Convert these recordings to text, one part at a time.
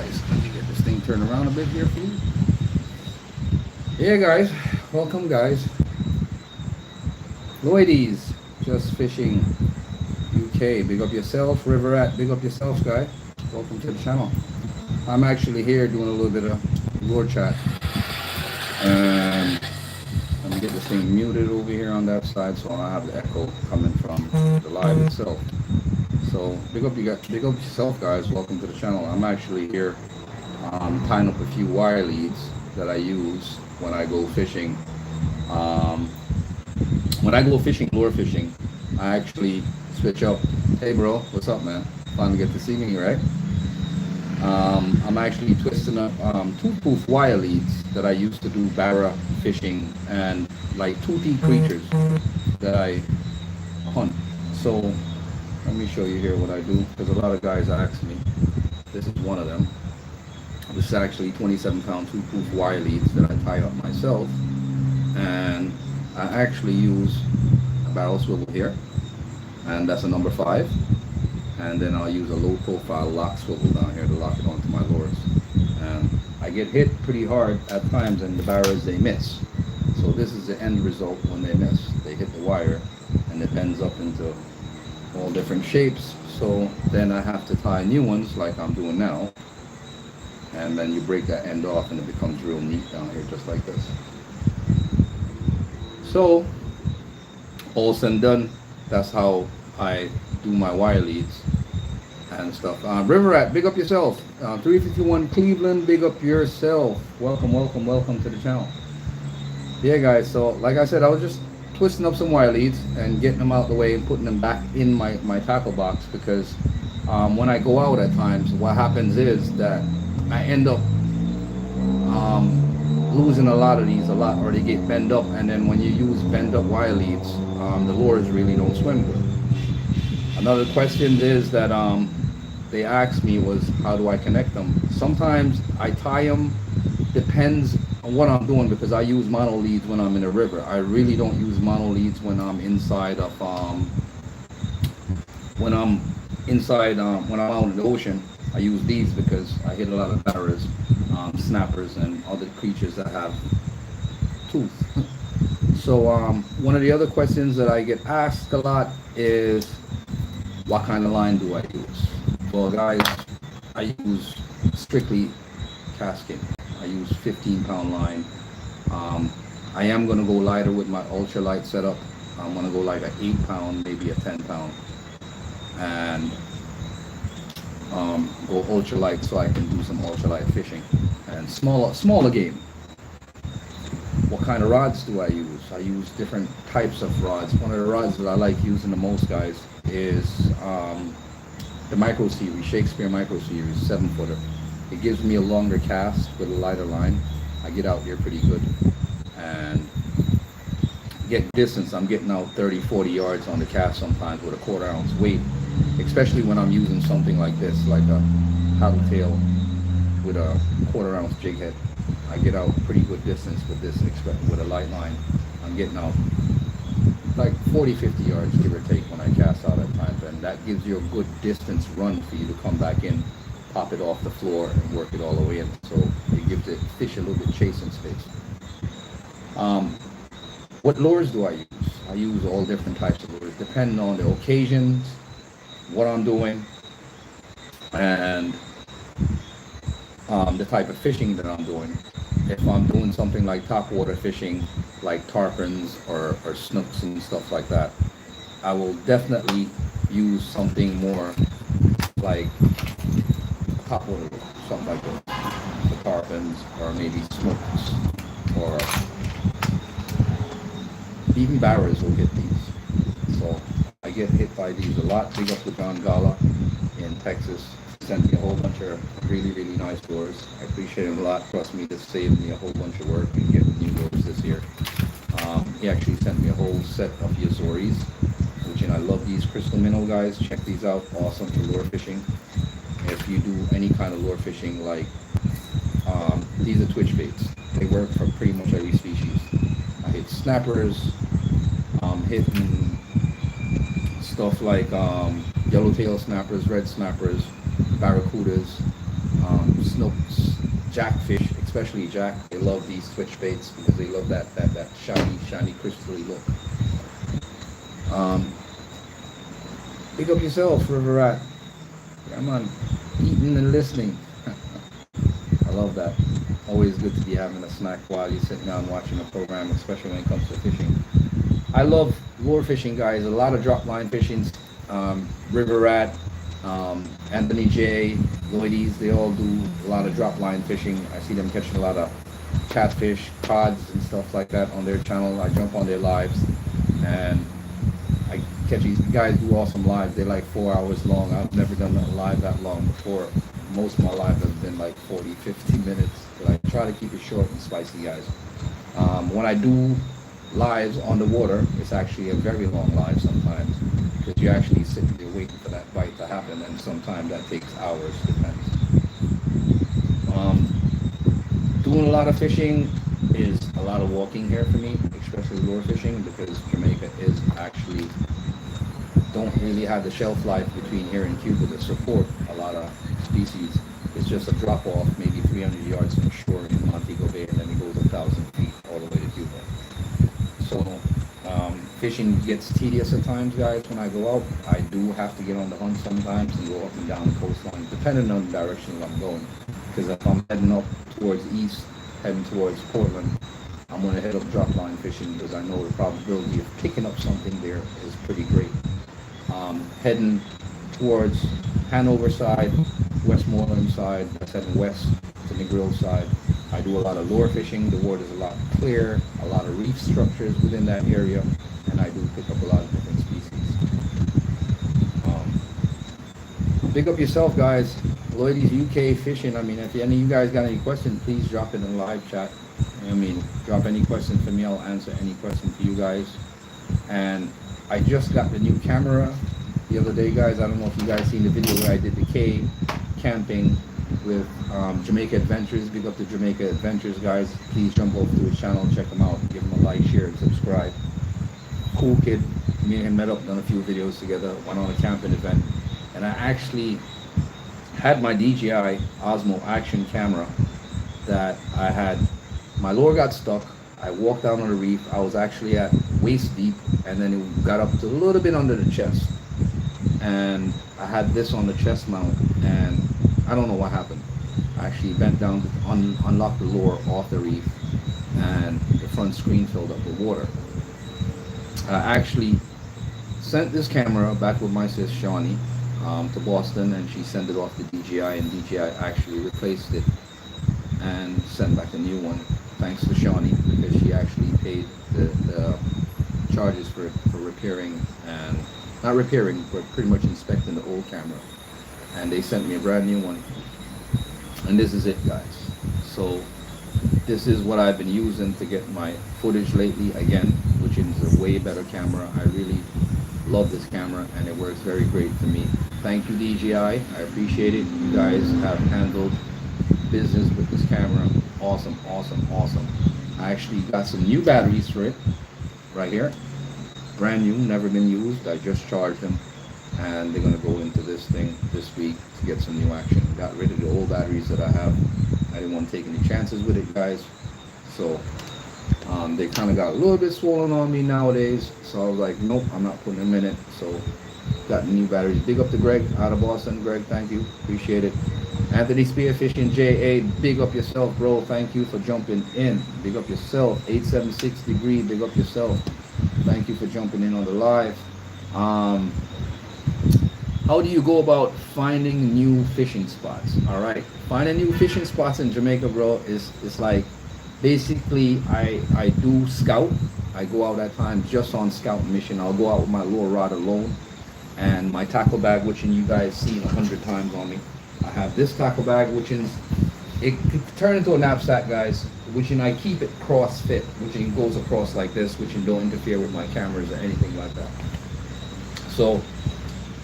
guys, let me get this thing turned around a bit here for you. Yeah, guys, welcome, guys. Lloydies, just fishing UK. Big up yourself, River Rat. Big up yourself, guy. Welcome to the channel. I'm actually here doing a little bit of lure chat, and let me get this thing muted over here on that side so I don't have the echo coming from the live itself. So big up yourself, guys. Welcome to the channel. I'm actually here tying up a few wire leads that I use when I go fishing. When I go fishing, lure fishing, I actually switch up. Hey, bro, what's up, man? Fun to get to see me, right? I'm actually twisting up tooth-proof wire leads that I used to do barra fishing and like toothy creatures that I hunt. So let me show you here what I do, because a lot of guys ask me. This is one of them. This is actually 27-pound tooth-proof wire leads that I tie up myself, and I actually use a barrel swivel here, and that's a number 5. And then I'll use a low profile lock swivel down here to lock it onto my lures. And I get hit pretty hard at times, and the barras, they miss. So this is the end result when they miss. They hit the wire and it bends up into all different shapes. So then I have to tie new ones like I'm doing now. And then you break that end off and it becomes real neat down here, just like this. So all said and done, that's how I do my wire leads and stuff. River Rat, big up yourself. 351 Cleveland, big up yourself. Welcome to the channel. Yeah, guys, so like I said, I was just twisting up some wire leads and getting them out the way and putting them back in my tackle box, because when I go out at times, what happens is that I end up losing a lot of these, or they get bent up, and then when you use bent up wire leads, the lures really don't swim good. Another question is that they asked me was, how do I connect them? Sometimes I tie them, depends on what I'm doing, because I use mono leads when I'm in a river. I really don't use mono leads when I'm inside of when I'm out in the ocean. I use these because I hit a lot of barras, snappers, and other creatures that have tooth. So one of the other questions that I get asked a lot is, what kind of line do I use? Well, guys, I use strictly casting. I use 15-pound line. I am going to go lighter with my ultralight setup. I'm going to go like an 8-pound, maybe a 10-pound, and go ultralight so I can do some ultralight fishing and smaller game. What kind of rods do I use? I use different types of rods. One of the rods that I like using the most, guys, is the Micro Series, Shakespeare Micro Series 7-footer. It gives me a longer cast with a lighter line. I get out here pretty good and get distance. I'm getting out 30-40 yards on the cast sometimes with a 1/4 ounce weight, especially when I'm using something like this, like a paddle tail with a 1/4 ounce jig head. I get out pretty good distance with this, with a light line. I'm getting out like 40-50 yards, give or take, when I cast out at times, and that gives you a good distance run for you to come back in, pop it off the floor, and work it all the way in. So it gives the fish a little bit chasing space. What lures do I use? I use all different types of lures, depending on the occasions, what I'm doing, and the type of fishing that I'm doing. If I'm doing something like topwater fishing, like tarpons or snooks and stuff like that, I will definitely use something more like topwater, something like that, for tarpons, or maybe snooks, or even barras will get these. So I get hit by these a lot. Big up to John Gala in Texas. Sent me a whole bunch of really nice lures. I appreciate it a lot. Trust me, this saved me a whole bunch of work and getting new lures this year. He actually sent me a whole set of Yazoris, which, and I love these crystal minnow, guys. Check these out. Awesome for lure fishing. If you do any kind of lure fishing, like these are twitch baits. They work for pretty much every species. I hit snappers, hitting stuff like yellowtail snappers, red snappers, barracudas, snooks, jackfish, especially jack. They love these switch baits because they love that shiny, crystally look. Um, Pick up yourself, River Rat. Come on, eating and listening. I love that. Always good to be having a snack while you're sitting down watching a program, especially when it comes to fishing. I love lure fishing, guys. A lot of drop line fishing. River Rat, Anthony J, Lloydies, they all do a lot of drop line fishing. I see them catching a lot of catfish, cods, and stuff like that on their channel. I jump on their lives, and I catch these guys do awesome lives. They're like 4 hours long. I've never done a live that long before. Most of my lives have been like 40, 50 minutes. But I try to keep it short and spicy, guys. When I do lives on the water, it's actually a very long live sometimes, because you actually sit there waiting for that bite to happen, and sometimes that takes hours, depends. Doing a lot of fishing is a lot of walking here for me, especially lure fishing, because Jamaica is actually don't really have the shelf life between here and Cuba to support a lot of species. It's just a drop off, maybe 300 yards from shore in Montego Bay, and then it goes 1,000 feet all the way to Cuba. So fishing gets tedious at times, guys. When I go out, I do have to get on the hunt sometimes and go up and down the coastline, depending on the direction I'm going. Because if I'm heading up towards east, heading towards Portland, I'm going to head up drop line fishing, because I know the probability of picking up something there is pretty great. Heading towards Hanover side, Westmoreland side, that's heading west to Negril side. I do a lot of lure fishing. The water's a lot clear, a lot of reef structures within that area, and I do pick up a lot of different species. Big up yourself, guys. Lloydies UK Fishing. I mean, if any of you guys got any questions, please drop it in the live chat. I mean, drop any questions for me. I'll answer any question for you guys. And I just got the new camera the other day, guys. I don't know if you guys seen the video where I did the cave camping with Jamaica Adventures. Big up to Jamaica Adventures, guys. Please jump over to his channel, check him out, give him a like, share, and subscribe. Cool kid. Me and him met up, done a few videos together, went on a camping event, and I actually had my DJI Osmo Action camera that I had. My lure got stuck. I walked down on the reef. I was actually at waist deep, and then it got up to a little bit under the chest. And I had this on the chest mount, and I don't know what happened. I actually bent down to unlock the lure off the reef, and the front screen filled up with water. I actually sent this camera back with my sis Shawnee to Boston, and she sent it off to DJI, and DJI actually replaced it and sent back a new one, thanks to Shawnee, because she actually paid the charges for repairing, and not repairing, but pretty much inspecting the old camera. And they sent me a brand new one, and this is it, guys. So this is what I've been using to get my footage lately, again, which is a way better camera. I really love this camera, and it works very great for me. Thank you, DJI. I appreciate it. You guys have handled business with this camera. Awesome, awesome, awesome. I actually got some new batteries for it right here. Brand new, never been used. I just charged them, and they're going to go into this thing this week to get some new action. Got rid of the old batteries that I have. I didn't want to take any chances with it, guys. So they kind of got a little bit swollen on me nowadays. So I was like, nope, I'm not putting them in it. So got new batteries. Big up to Greg out of Boston. Greg, thank you. Appreciate it. Anthony Spearfishing JA, big up yourself, bro. Thank you for jumping in. Big up yourself. 876 degree, big up yourself. Thank you for jumping in on the live. How do you go about finding new fishing spots? All right, finding new fishing spots in Jamaica, bro, is like basically I do scout. I go out at times just on scout mission. I'll go out with my lure rod alone and my tackle bag, which you guys seen 100 times on me. I have this tackle bag, which is, it could turn into a knapsack, guys, which I keep it cross fit, which goes across like this, which don't interfere with my cameras or anything like that. So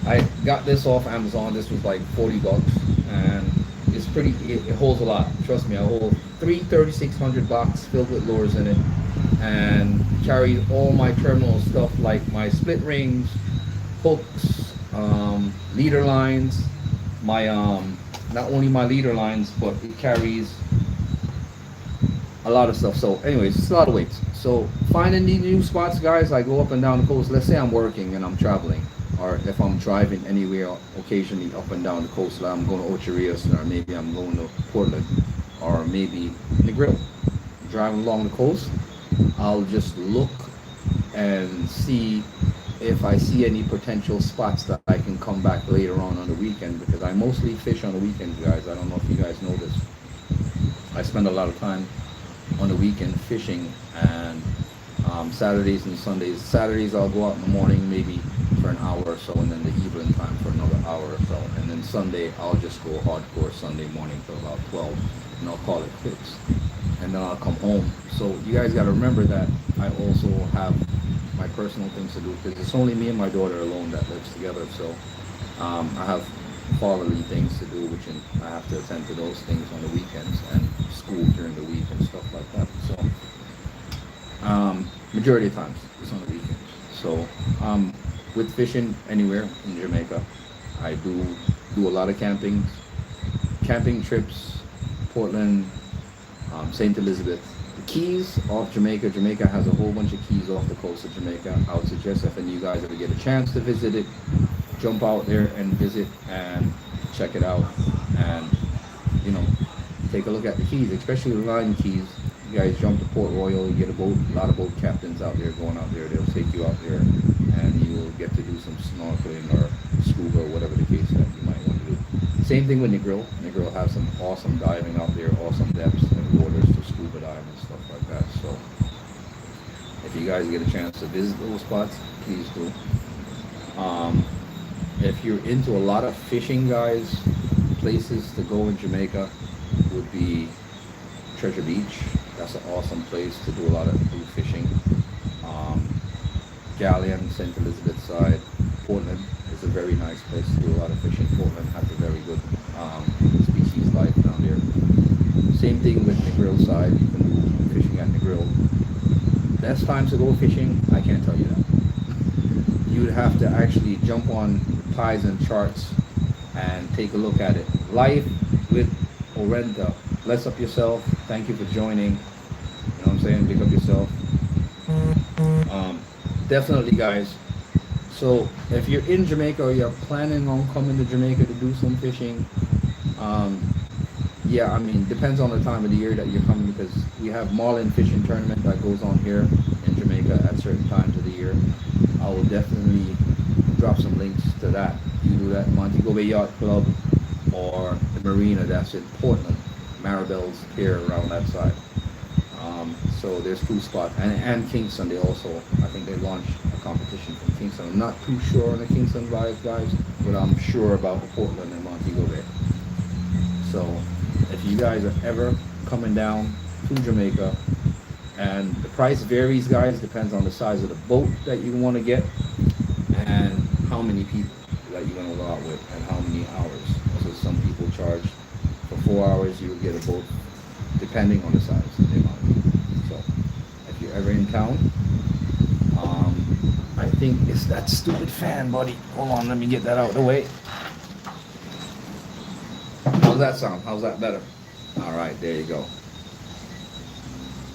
I got this off Amazon. This was like 40 bucks, and it's pretty, it holds a lot. Trust me, I hold 3600 box filled with lures in it, and carries all my terminal stuff like my split rings, hooks, leader lines, my not only my leader lines, but it carries a lot of stuff. So anyways, it's a lot of weights. So finding these new spots, guys, I go up and down the coast. Let's say I'm working and I'm traveling, or if I'm driving anywhere occasionally up and down the coast, like I'm going to Ocho Rios, or maybe I'm going to Portland, or maybe Negril. Driving along the coast, I'll just look and see if I see any potential spots that I can come back later on the weekend, because I mostly fish on the weekends, guys. I don't know if you guys know this. I spend a lot of time on the weekend fishing, and Saturdays and Sundays. Saturdays I'll go out in the morning maybe for an hour or so, and then the evening time for another hour or so, and then Sunday I'll just go hardcore Sunday morning till about 12, and I'll call it quits, and then I'll come home. So you guys got to remember that I also have my personal things to do, because it's only me and my daughter alone that lives together. So I have fatherly things to do, which I have to attend to those things on the weekends, and school during the week and stuff like that. So majority of times it's on the weekends. So with fishing anywhere in Jamaica, I do a lot of camping trips, Portland, St. Elizabeth. The Keys off Jamaica. Jamaica has a whole bunch of keys off the coast of Jamaica. I would suggest if any of you guys ever get a chance to visit it, jump out there and visit and check it out, and you know, take a look at the keys, especially the line keys. You guys jump to Port Royal, you get a boat, a lot of boat captains out there going out there. They'll take you out there, and you'll get to do some snorkeling or scuba, or whatever the case that you might want to do. Same thing with Negril. Negril has some awesome diving out there, awesome depths and waters to scuba dive and stuff like that. So if you guys get a chance to visit those spots, please do. If you're into a lot of fishing, guys, places to go in Jamaica would be Treasure Beach. That's an awesome place to do a lot of fishing. Galleon, St. Elizabeth side. Portland is a very nice place to do a lot of fishing. Portland has a very good species life down there. Same thing with Negril side. You can do fishing at Negril. Best times to go fishing, I can't tell you that. You'd have to actually jump on tides and charts and take a look at it. Life with Orenta. Bless up yourself. Thank you for joining. You know what I'm saying? Pick up yourself. Definitely, guys. So if you're in Jamaica or you're planning on coming to Jamaica to do some fishing, yeah, I mean, depends on the time of the year that you're coming, because we have marlin fishing tournament that goes on here in Jamaica at certain times of the year. I will definitely drop some links to that. You do that Montego Bay Yacht Club or the marina that's in Portland, Maribel's Pier around that side. So there's two spots, and Kingston. They also, I think they launched a competition from Kingston. I'm not too sure on the Kingston vibes, guys, but I'm sure about the Portland and Montego Bay. So if you guys are ever coming down to Jamaica, and the price varies, guys, depends on the size of the boat that you want to get and how many people that you're going to go out with and how many hours. So some people charge for 4 hours, you will get a boat depending on the size of the amount of people. So if you're ever in town, I think it's that stupid fan, buddy. Hold on, let me get that out of the way. How's that sound? How's that better? All right, there you go.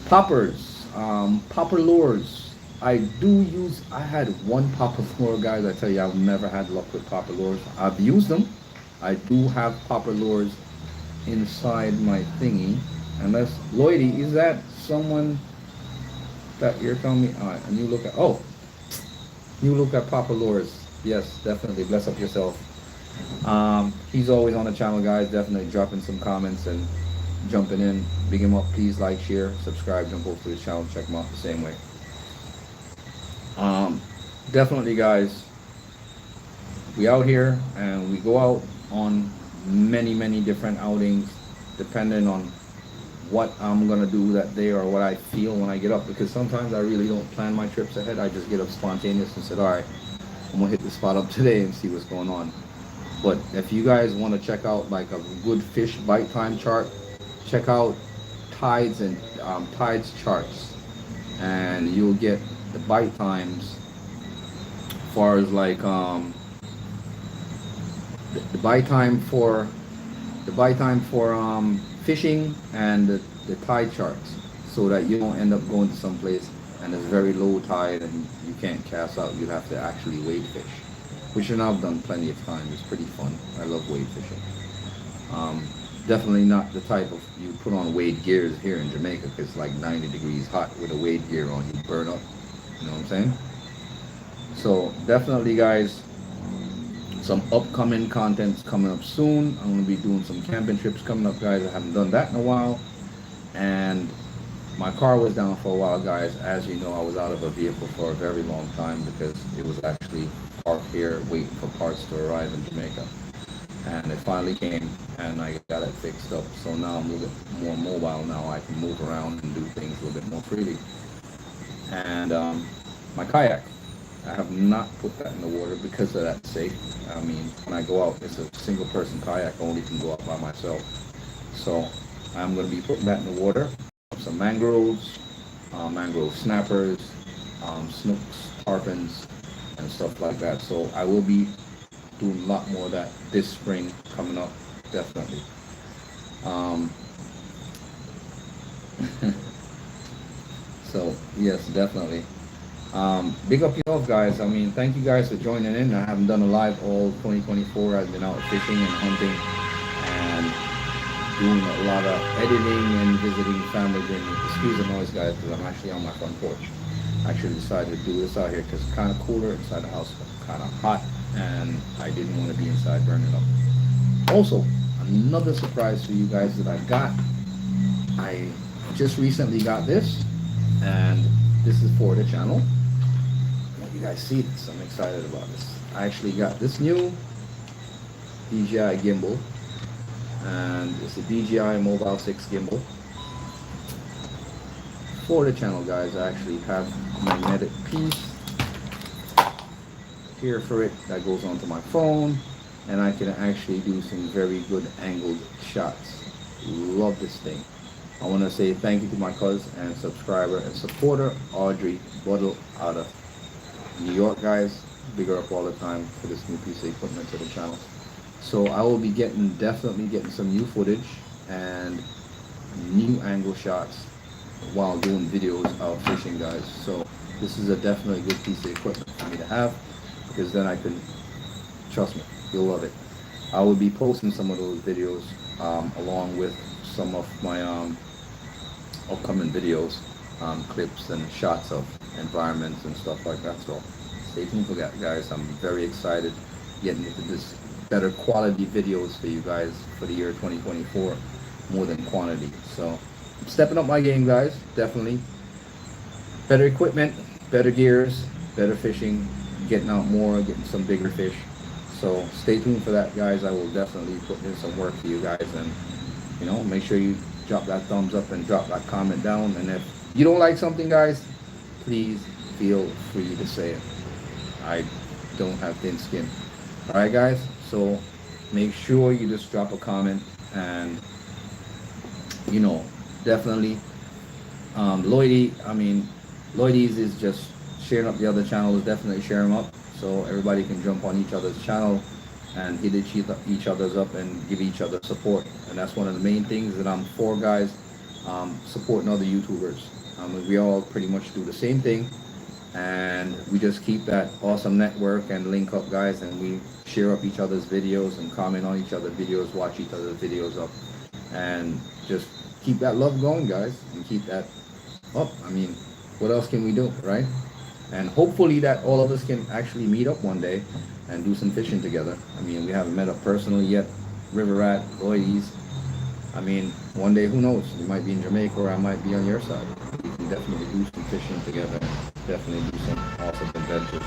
Poppers, popper lures. I had one popper lure, guys. I tell you, I've never had luck with popper lures. I've used them. I do have popper lures inside my thingy. Unless, Lloydie, is that someone that you're telling me? All right, and you look at, you look at popper lures. Yes, definitely. Bless up yourself. He's always on the channel, guys. Definitely dropping some comments and jumping in. Big him up. Please like, share, subscribe, jump over to the channel, check him out the same way. Definitely, guys, we out here and we go out on many different outings depending on what I'm gonna do that day or what I feel when I get up, because sometimes I really don't plan my trips ahead. I just get up spontaneous and said, all right, I'm gonna hit the spot up today and see what's going on. But if you guys want to check out like a good fish bite time chart, check out tides and tides charts, and you'll get the bite times as far as like the bite time for the buy time for fishing and the tide charts, so that you don't end up going to some place and it's very low tide and you can't cast out. You have to actually wade fish, which I've done plenty of times. It's pretty fun. I love wade fishing. Definitely not the type of you put on wade gears here in Jamaica, because it's like 90 degrees hot with a wade gear on, you burn up. You know what I'm saying? So definitely, guys, some upcoming contents coming up soon. I'm going to be doing some camping trips coming up, guys. I haven't done that in a while. And my car was down for a while, guys. As you know, I was out of a vehicle for a very long time because it was actually parked here waiting for parts to arrive in Jamaica. And it finally came and I got it fixed up. So now I'm a little bit more mobile now. I can move around and do things a little bit more freely. And my kayak, I have not put that in the water because of that sake. I mean, when I go out, it's a single person kayak. I only can go out by myself. So I'm going to be putting that in the water. Some mangroves, mangrove snappers, snooks, tarpons, and stuff like that. So I will be doing a lot more of that this spring coming up, definitely. So yes, definitely. Big up yourself, guys. I mean, thank you guys for joining in. I haven't done a live all 2024. I've been out fishing and hunting and doing a lot of editing and visiting family. Excuse the noise, guys, because I'm actually on my front porch. I actually decided to do this out here because it's kind of cooler inside the house, kind of hot, and I didn't want to be inside burning up. Also, another surprise for you guys that I got. I just recently got this, and this is for the channel. You guys see this? I'm excited about this. I actually got this new DJI gimbal, and it's a DJI Mobile 6 gimbal for the channel, guys. I actually have a magnetic piece here for it that goes onto my phone, and I can actually do some very good angled shots. Love this thing. I want to say thank you to my cousin and subscriber and supporter, Audrey Buddle, out of New York, guys. Big her up all the time for this new piece of equipment to the channel. So I will be definitely getting some new footage and new angle shots while doing videos of fishing, guys. So this is a definitely good piece of equipment for me to have, because then I can, trust me, you'll love it. I will be posting some of those videos along with some of my upcoming videos, clips and shots of environments and stuff like that. So stay tuned for that, guys. I'm very excited getting into this better quality videos for you guys for the year 2024, more than quantity. So I'm stepping up my game, guys. Definitely better equipment, better gears, better fishing, getting out more, getting some bigger fish. So stay tuned for that, guys. I will definitely put in some work for you guys, and you know, make sure you drop that thumbs up and drop that comment down. And if you don't like something, guys, please feel free to say it. I don't have thin skin. All right, guys. So make sure you just drop a comment, and you know, definitely Lloydie's is just sharing up the other channels. Definitely share them up so everybody can jump on each other's channel and hit each other's up and give each other support. And that's one of the main things that I'm for, guys. Supporting other YouTubers. We all pretty much do the same thing, and we just keep that awesome network and link up, guys, and we share up each other's videos and comment on each other's videos, watch each other's videos up, and just keep that love going, guys, and keep that up. I mean, what else can we do, right? And hopefully that all of us can actually meet up one day and do some fishing together. I mean, we haven't met up personally yet. River Rat, Lloydie's. I mean, one day, who knows? We might be in Jamaica, or I might be on your side. We can definitely do some fishing together. Definitely do some awesome adventures.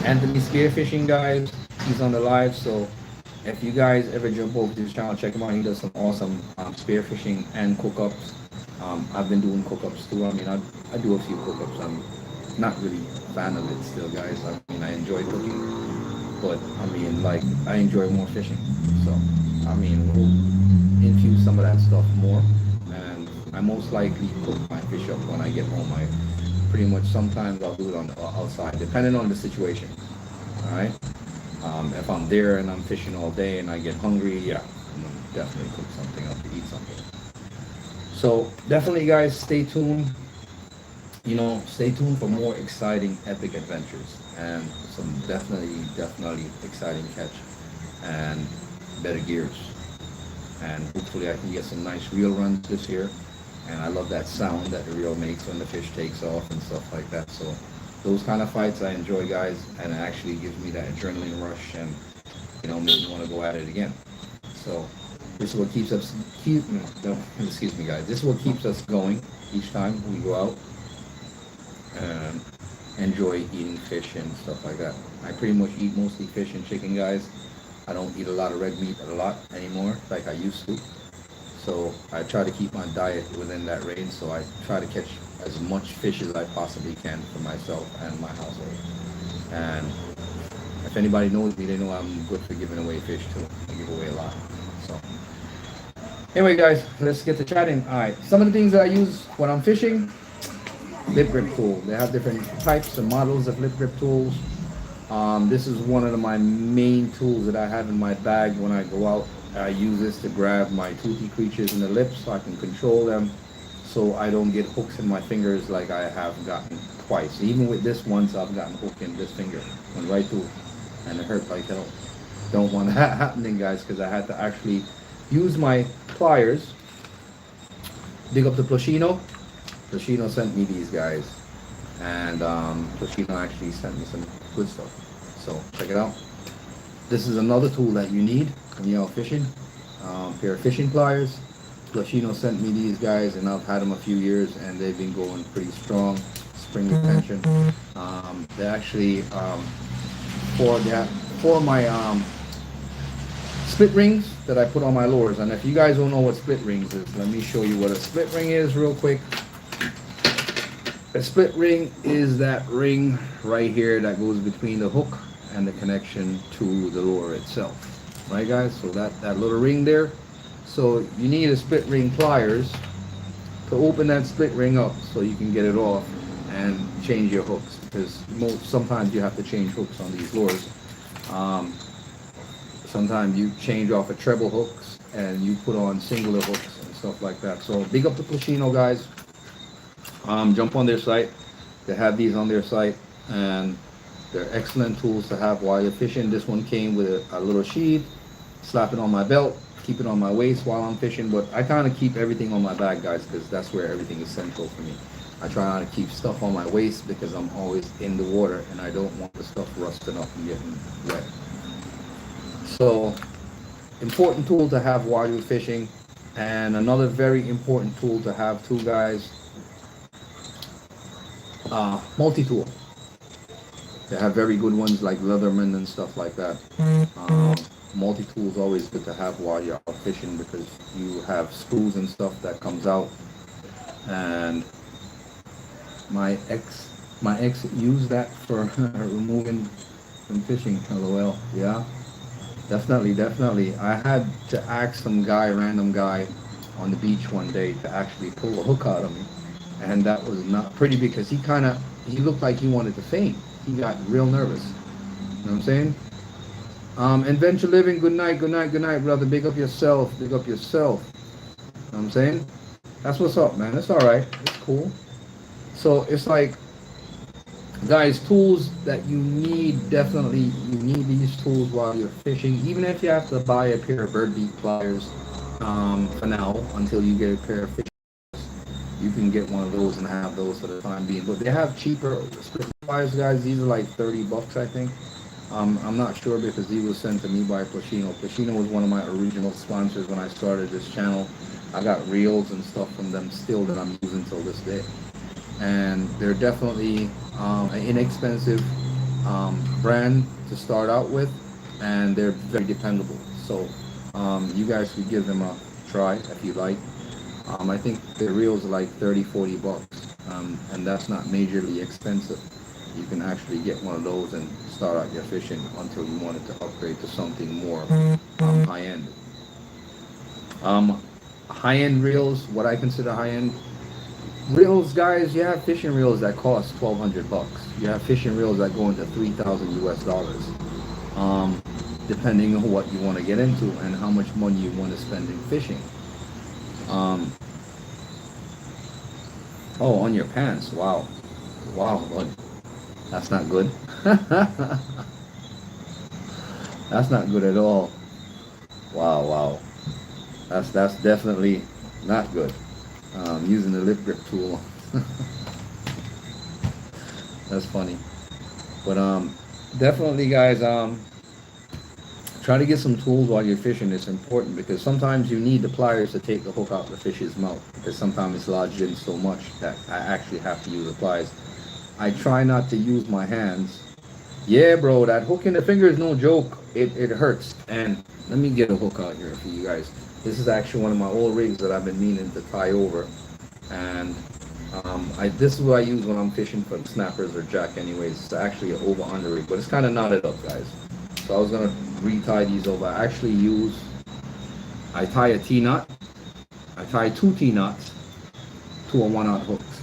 Anthony Spearfishing, guys, he's on the live. So if you guys ever jump over to his channel, check him out. He does some awesome spearfishing and cook-ups. I've been doing cook-ups too. I mean, I do a few cook-ups. I'm not really a fan of it still, guys. I mean, I enjoy cooking, but I mean, like, I enjoy more fishing. So I mean, we'll infuse some of that stuff more, and I most likely cook my fish up when I get home. I pretty much, sometimes I'll do it on the outside, depending on the situation. All right. If I'm there and I'm fishing all day and I get hungry, yeah, I'm gonna definitely cook something up to eat something. So definitely, guys, stay tuned. Stay tuned for more exciting, epic adventures and some definitely exciting catch and better gears. And hopefully I can get some nice reel runs this year. And I love that sound that the reel makes when the fish takes off and stuff like that. So those kind of fights I enjoy, guys, and it actually gives me that adrenaline rush and makes me want to go at it again. So this is what excuse me, guys. This is what keeps us going each time we go out and enjoy eating fish and stuff like that. I pretty much eat mostly fish and chicken, guys. I don't eat a lot of red meat anymore like I used to. So I try to keep my diet within that range. So I try to catch as much fish as I possibly can for myself and my household. And if anybody knows me, they know I'm good for giving away fish too. I give away a lot. So anyway, guys, let's get to chatting. All right, some of the things that I use when I'm fishing: lip grip tool. They have different types and models of lip grip tools. This is one of my main tools that I have in my bag when I go out. I use this to grab my toothy creatures in the lips so I can control them, so I don't get hooks in my fingers like I have gotten twice. Even with this once, I've gotten hooked in this finger, went right through, and it hurt like hell. Don't want that happening, guys, because I had to actually use my pliers. Dig up the Ploshino. Ploshino sent me these guys, and Ploshino actually sent me some good stuff. So check it out. This is another tool that you need when you're out fishing. Pair of fishing pliers. Ploshino sent me these guys, and I've had them a few years, and they've been going pretty strong. Spring retention. They actually for my split rings that I put on my lures. And if you guys don't know what split rings is, let me show you what a split ring is real quick. A split ring is that ring right here that goes between the hook and the connection to the lure itself, right, guys? So that little ring there. So you need a split ring pliers to open that split ring up so you can get it off and change your hooks, because sometimes you have to change hooks on these lures. Sometimes you change off of treble hooks and you put on singular hooks and stuff like that. So big up the Ploshino, guys. Jump on their site. They have these on their site, and they're excellent tools to have while you're fishing. This one came with a little sheath. Slap it on my belt, keep it on my waist while I'm fishing. But I kind of keep everything on my back, guys, because that's where everything is central for me. I try not to keep stuff on my waist because I'm always in the water and I don't want the stuff rusting up and getting wet. So important tool to have while you're fishing. And another very important tool to have too, guys, multi-tool. They have very good ones like Leatherman and stuff like that. Multi-tool is always good to have while you're out fishing, because you have screws and stuff that comes out. And my ex used that for removing from fishing. LOL. Yeah, definitely. I had to ask some random guy on the beach one day to actually pull a hook out of me. And that was not pretty, because he looked like he wanted to faint. He got real nervous. You know what I'm saying? Adventure Living, good night, brother. Big up yourself. You know what I'm saying? That's what's up, man. It's alright. It's cool. So it's like, guys, tools that you need, definitely, you need these tools while you're fishing. Even if you have to buy a pair of bird beak pliers for now, until you get a pair of fish. You can get one of those and have those for the time being. But they have cheaper split pliers, guys. These are like $30, I think. I'm not sure, because these were sent to me by Ploshino. Ploshino was one of my original sponsors when I started this channel. I got reels and stuff from them still that I'm using till this day. And they're definitely an inexpensive brand to start out with, and they're very dependable. So you guys could give them a try if you like. I think the reels are like $30-40, and that's not majorly expensive. You can actually get one of those and start out your fishing until you want it to upgrade to something more high-end. High-end reels, what I consider high-end reels, guys, you have fishing reels that cost $1,200. You have fishing reels that go into $3,000 US. depending on what you want to get into and how much money you want to spend in fishing. Um, oh, on your pants. Wow. Wow, bud. That's not good. That's not good at all. Wow, wow. That's definitely not good. Using the lip grip tool. That's funny. But definitely guys, try to get some tools while you're fishing. It's important because sometimes you need the pliers to take the hook out the fish's mouth, because sometimes it's lodged in so much that I actually have to use the pliers. I try not to use my hands. Yeah, bro, that hook in the finger is no joke. It hurts. And let me get a hook out here for you guys. This is actually one of my old rigs that I've been meaning to tie over. And this is what I use when I'm fishing for snappers or jack anyways. It's actually an over-under rig, but it's kind of knotted up, guys. So I was going to retie these over. I tie a T-knot. I tie 2 T-knots to a 1-knot hooks.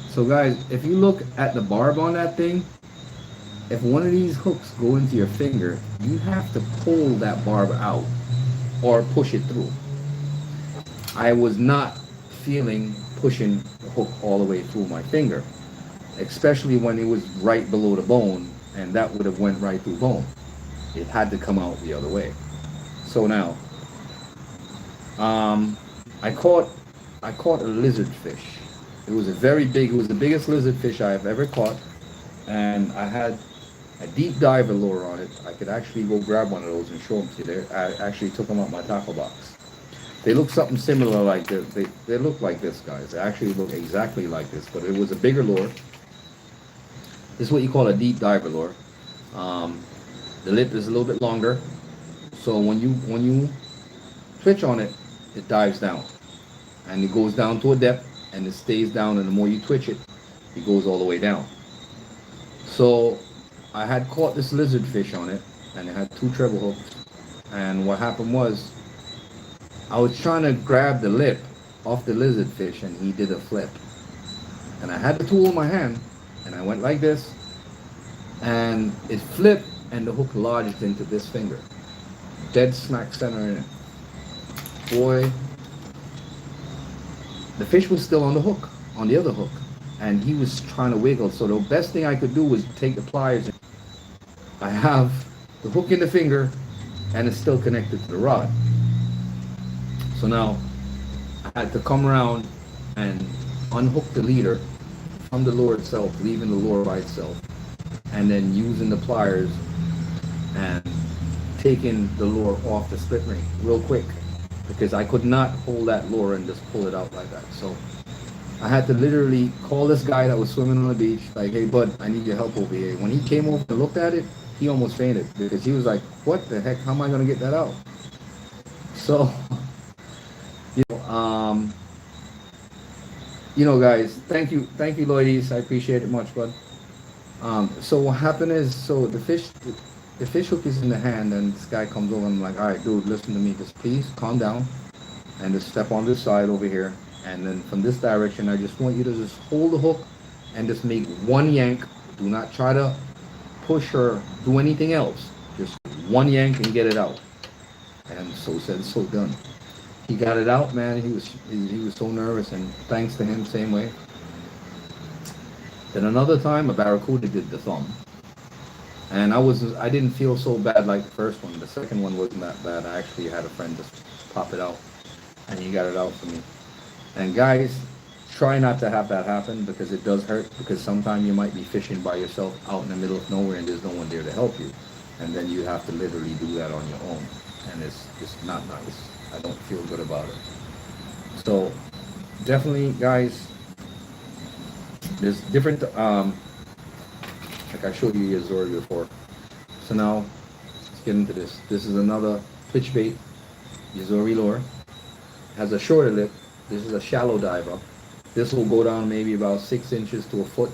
So guys, if you look at the barb on that thing, if one of these hooks go into your finger, you have to pull that barb out or push it through. I was not feeling pushing the hook all the way through my finger, especially when it was right below the bone, and that would have went right through bone. It had to come out the other way. So now, I caught a lizard fish. It was the biggest lizard fish I have ever caught, and I had a deep diver lure on it. I could actually go grab one of those and show them to you there. I actually took them out my tackle box. They look something similar like this. They look like this, guys. They actually look exactly like this, but it was a bigger lure. This is what you call a deep diver lure. The lip is a little bit longer, so when you twitch on it, it dives down, and it goes down to a depth, and it stays down, and the more you twitch it, it goes all the way down. So I had caught this lizard fish on it, and it had 2 treble hooks, and what happened was I was trying to grab the lip off the lizard fish, and he did a flip, and I had the tool in my hand, and I went like this, and it flipped, and the hook lodged into this finger, dead smack center in it. Boy, the fish was still on the hook, on the other hook, and he was trying to wiggle. So the best thing I could do was take the pliers. I have the hook in the finger, and it's still connected to the rod. So now I had to come around and unhook the leader from the lure itself, leaving the lure by itself, and then using the pliers and taking the lure off the split ring real quick, because I could not hold that lure and just pull it out like that. So I had to literally call this guy that was swimming on the beach, like, hey bud, I need your help over here. When he came over and looked at it, he almost fainted, because he was like, what the heck, how am I going to get that out? So guys, thank you Lloydies, I appreciate it much, bud. So what happened is, so the fish hook is in the hand, and this guy comes over, and I'm like, all right dude, listen to me, just please calm down and just step on this side over here, and then from this direction I just want you to just hold the hook and just make one yank. Do not try to push or do anything else, just one yank and get it out. And so said, so done. He got it out, man. He was so nervous, and thanks to him, same way. Then another time, a barracuda did the thumb, and I didn't feel so bad like the first one. The second one wasn't that bad. I actually had a friend just pop it out, and he got it out for me. And guys, try not to have that happen, because it does hurt, because sometimes you might be fishing by yourself out in the middle of nowhere and there's no one there to help you, and then you have to literally do that on your own, and it's just not nice. I don't feel good about it. So definitely guys, there's different like I showed you Yazori before. So now let's get into this. This is another twitch bait Yazori lure. Has a shorter lip. This is a shallow diver. This will go down maybe about 6 inches to a foot,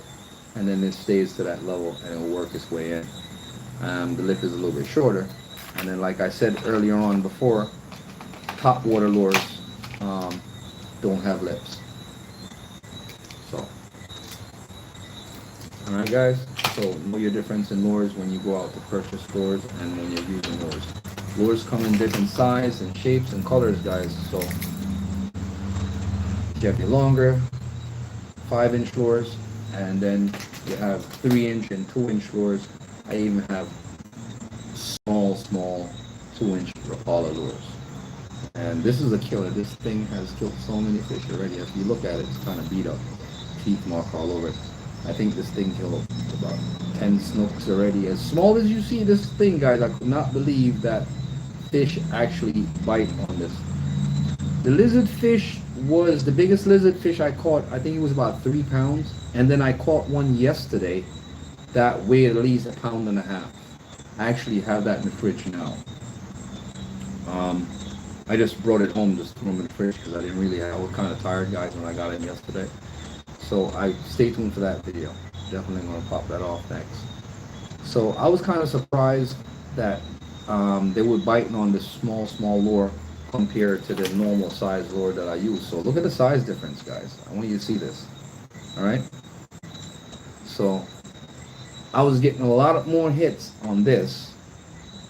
and then it stays to that level, and it will work its way in. The lip is a little bit shorter, and then like I said earlier on before, top water lures don't have lips. So, all right guys, So know your difference in lures when you go out to purchase lures and when you're using lures. Lures come in different size and shapes and colors, guys. So you have your longer 5-inch lures, and then you have 3-inch and 2-inch lures. I even have small 2-inch Rapala lures. And this is a killer. This thing has killed so many fish already. If you look at it, it's kind of beat up. Teeth mark all over it. I think this thing killed about 10 snooks already. As small as you see this thing, guys, I could not believe that fish actually bite on this. The lizard fish was the biggest lizard fish I caught. I think it was about 3 pounds. And then I caught one yesterday that weighed at least 1.5 pounds. I actually have that in the fridge now. I just brought it home, just threw them in the fridge because I was kind of tired, guys, when I got in yesterday. So stay tuned for that video. Definitely going to pop that off next. So I was kind of surprised that they were biting on this small lure compared to the normal size lure that I use. So look at the size difference, guys. I want you to see this. All right. So I was getting a lot more hits on this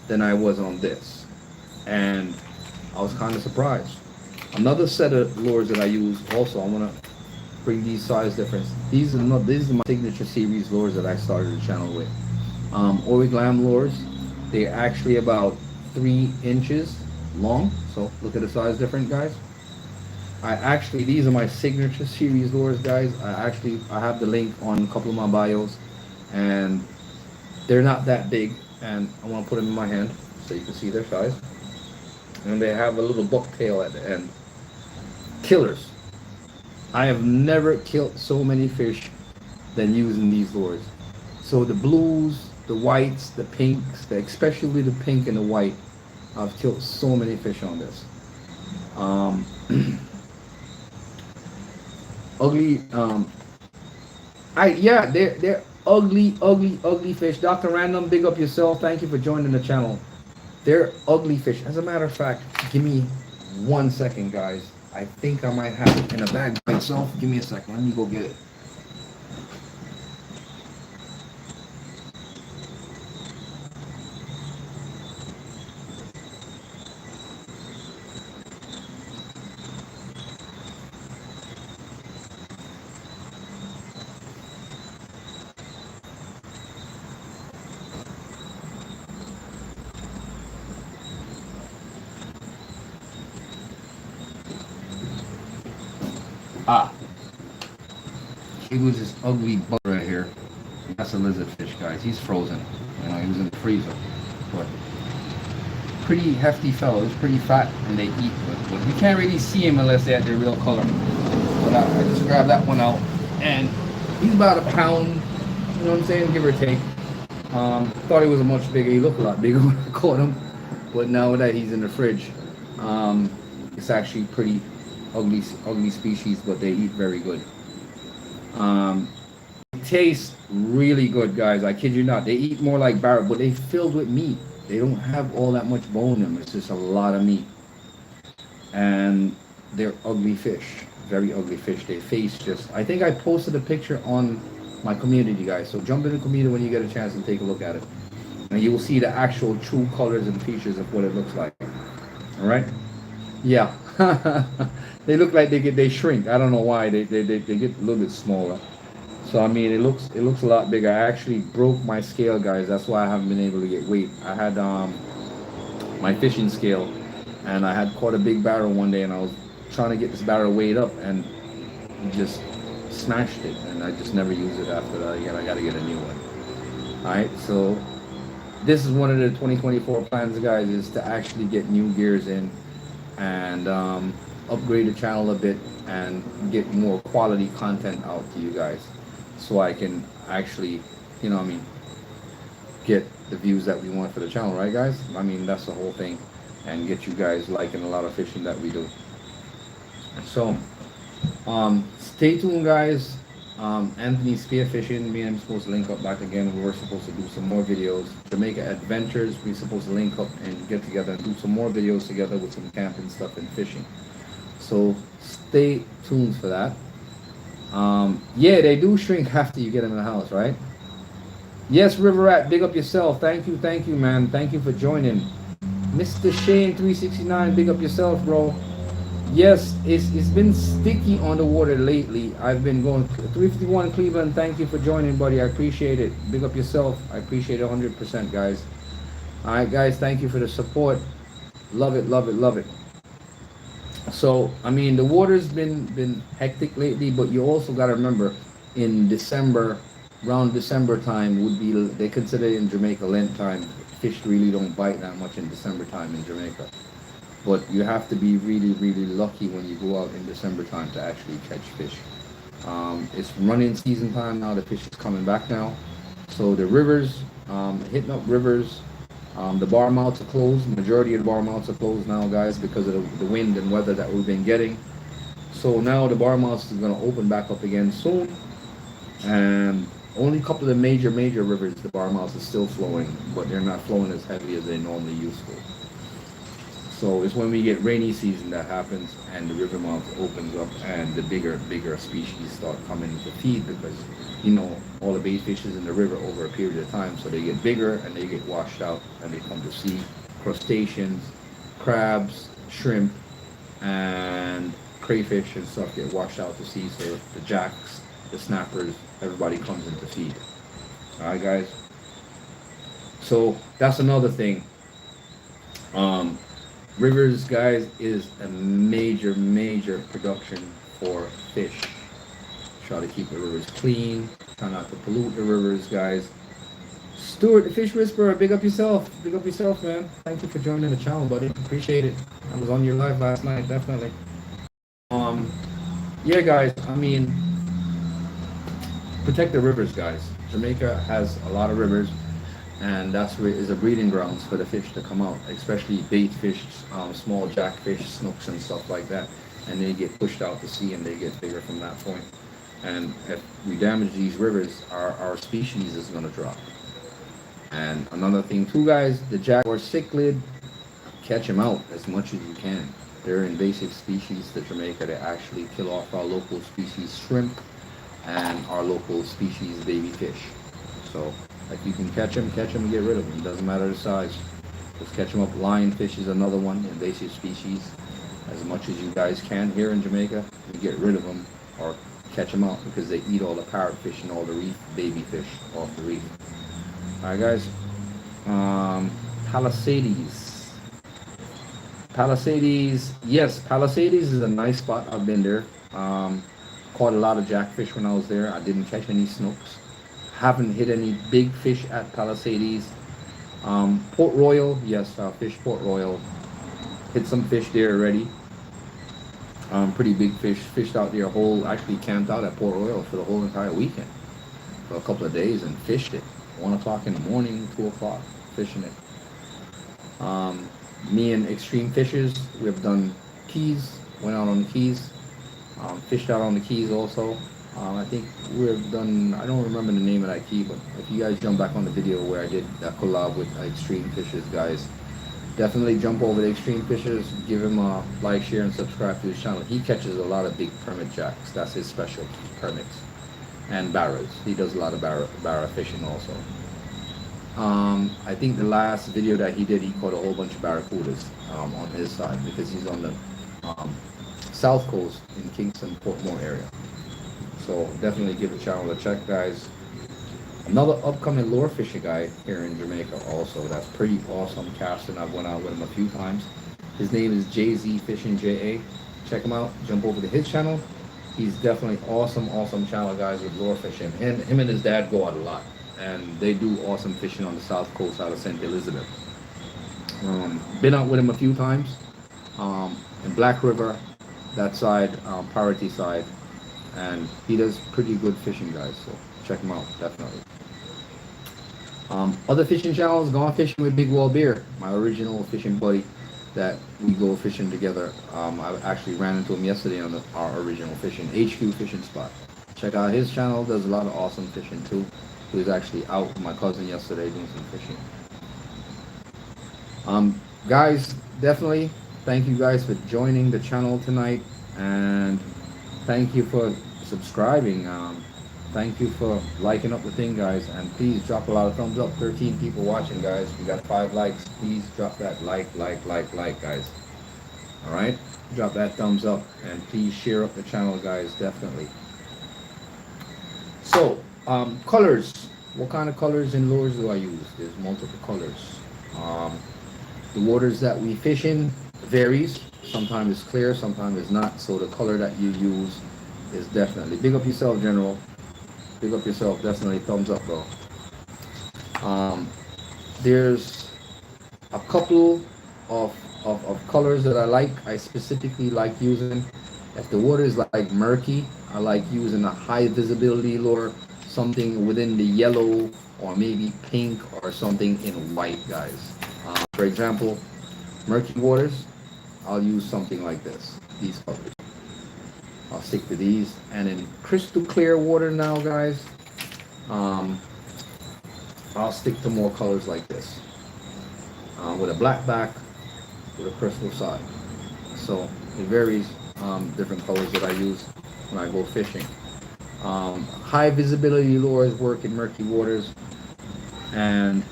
than I was on this, and I was kind of surprised. Another set of lures that I use also, I want to bring these size difference. These are my signature series lures that I started the channel with. Origlam lures. They're actually about 3 inches long. So look at the size difference, guys. These are my signature series lures, guys. I have the link on a couple of my bios, and they're not that big, and I want to put them in my hand so you can see their size. And they have a little bucktail at the end. Killers. I have never killed so many fish than using these lures. So the blues, the whites, the pinks, especially the pink and the white, I've killed so many fish on this. Ugly. They're ugly fish. Dr. Random, big up yourself. Thank you for joining the channel. They're ugly fish. As a matter of fact, give me 1 second, guys. I think I might have it in a bag myself. Give me a second. Let me go get it. He was this ugly bug right here. That's a lizard fish, guys. He's frozen. He was in the freezer. But pretty hefty fellow. He's pretty fat, and they eat. But you can't really see him unless they're at their real color. But I just grabbed that one out, and he's about 1 pound. You know what I'm saying? Give or take. Thought he was much bigger. He looked a lot bigger when I caught him. But now that he's in the fridge, it's actually pretty ugly species, but they eat very good. It tastes really good, guys. I kid you not. They eat more like barrel, but they filled with meat. They don't have all that much bone in them. It's just a lot of meat. And they're ugly fish. Very ugly fish. They face just... I think I posted a picture on my community, guys. So jump in the community when you get a chance and take a look at it. And you will see the actual true colors and features of what it looks like. Alright? Yeah. They look like they shrink. I don't know why. They get a little bit smaller. So I mean, it looks a lot bigger. I actually broke my scale, guys. That's why I haven't been able to get weight. I had my fishing scale, and I had caught a big barrel one day, and I was trying to get this barrel weighed up, and just smashed it, and I just never used it after that again. I got to get a new one. All right, so this is one of the 2024 plans, guys, is to actually get new gears in and upgrade the channel a bit and get more quality content out to you guys, so I can actually, get the views that we want for the channel, right, guys? I mean, that's the whole thing, and get you guys liking a lot of fishing that we do. So stay tuned, guys. Anthony Spearfishing, me and him supposed to link up back again. We were supposed to do some more videos. Jamaica Adventures, we're supposed to link up and get together and do some more videos together with some camping stuff and fishing. So stay tuned for that. Yeah, they do shrink after you get them in the house, right? Yes, River Rat, big up yourself. Thank you, man. Thank you for joining. Mr. Shane 369, big up yourself, bro. Yes, it's been sticky on the water lately. I've been going 351 Cleveland. Thank you for joining, buddy. I appreciate it. Big up yourself. I appreciate it 100%, guys. All right, guys. Thank you for the support. Love it, love it, love it. So, I mean, the water's been hectic lately, but you also got to remember, in December, around December time would be they consider it in Jamaica Lent time. Fish really don't bite that much in December time in Jamaica. But you have to be really, really lucky when you go out in December time to actually catch fish. It's running season time now. The fish is coming back now. So the rivers, hitting up rivers. The bar mouths are closed. Majority of the bar mouths are closed now, guys, because of the wind and weather that we've been getting. So now the bar mouths is going to open back up again soon. And only a couple of the major rivers, the bar mouths is still flowing, but they're not flowing as heavy as they normally used to. So it's when we get rainy season that happens and the river mouth opens up and the bigger species start coming to feed, because you know all the bait fishes in the river over a period of time, so they get bigger and they get washed out and they come to sea. Crustaceans, crabs, shrimp, and crayfish and stuff get washed out to sea, so the jacks, the snappers, everybody comes in to feed. Alright, guys, so that's another thing. Rivers, guys, is a major production for fish. Try to keep the rivers clean. Try not to pollute the rivers, guys. Stuart, the Fish Whisperer, big up yourself. Big up yourself, man. Thank you for joining the channel, buddy. Appreciate it. I was on your live last night, definitely. Yeah, guys, I mean, protect the rivers, guys. Jamaica has a lot of rivers, and that's where is a breeding grounds for the fish to come out, especially bait fish, small jackfish, snooks and stuff like that, and they get pushed out to sea and they get bigger from that point. And if we damage these rivers, our species is going to drop. And another thing too, guys, the jaguar cichlid, catch them out as much as you can. They're invasive species to Jamaica. They actually kill off our local species shrimp and our local species baby fish. So if you can catch them and get rid of them. It doesn't matter the size. Just catch them up. Lionfish is another one, invasive species. As much as you guys can here in Jamaica, you get rid of them or catch them out, because they eat all the parrotfish and all the reef baby fish off the reef. Alright, guys. Palisades. Yes, Palisades is a nice spot. I've been there. Caught a lot of jackfish when I was there. I didn't catch any snooks. Haven't hit any big fish at Palisades. Port Royal, yes, fish Port Royal. Hit some fish there already. Pretty big fish. Fished out there actually camped out at Port Royal for the whole entire weekend. For a couple of days and fished it. 1 o'clock in the morning, 2 o'clock, fishing it. Me and Extreme Fishers, we have done Keys, went out on the Keys. Fished out on the Keys also. I think we've done, I don't remember the name of that key, but if you guys jump back on the video where I did that collab with Extreme Fishers, guys, definitely jump over to Extreme Fishers, give him a like, share, and subscribe to his channel. He catches a lot of big permit jacks. That's his specialty, permits. And barras. He does a lot of barra fishing also. I think the last video that he did, he caught a whole bunch of barracudas on his side, because he's on the south coast in Kingston, Portmore area. So definitely give the channel a check, guys. Another upcoming lure fishing guy here in Jamaica also. That's pretty awesome casting. I've went out with him a few times. His name is JZ Fishing JA. Check him out. Jump over to his channel. He's definitely awesome channel, guys, with lure fishing. And him and his dad go out a lot, and they do awesome fishing on the south coast out of St. Elizabeth. Been out with him a few times in Black River, that side, Parity side, and he does pretty good fishing, guys, so check him out, definitely. Other fishing channels, Gone Fishing with Big Wall Beer, my original fishing buddy that we go fishing together. I actually ran into him yesterday on our original fishing, HQ Fishing Spot. Check out his channel, does a lot of awesome fishing too. He was actually out with my cousin yesterday doing some fishing. Guys, definitely thank you guys for joining the channel tonight, and thank you for subscribing. Thank you for liking up the thing, guys, and please drop a lot of thumbs up. 13 people watching, guys. We got 5 likes. Please drop that like, guys. All right, drop that thumbs up, and please share up the channel, guys. Definitely. So, colors. What kind of colors in lures do I use? There's multiple colors. Um, the waters that we fish in varies. Sometimes it's clear, sometimes it's not. So the color that you use is definitely. Big up yourself, General. Big up yourself. Definitely thumbs up, bro. There's a couple of colors that I like. I specifically like using. If the water is like murky, I like using a high visibility lure, something within the yellow or maybe pink or something in white, guys. For example, murky waters, I'll use something like this, these colors. I'll stick to these. And in crystal clear water now, guys, I'll stick to more colors like this, with a black back, with a crystal side. So it varies, different colors that I use when I go fishing. High visibility lures work in murky waters, and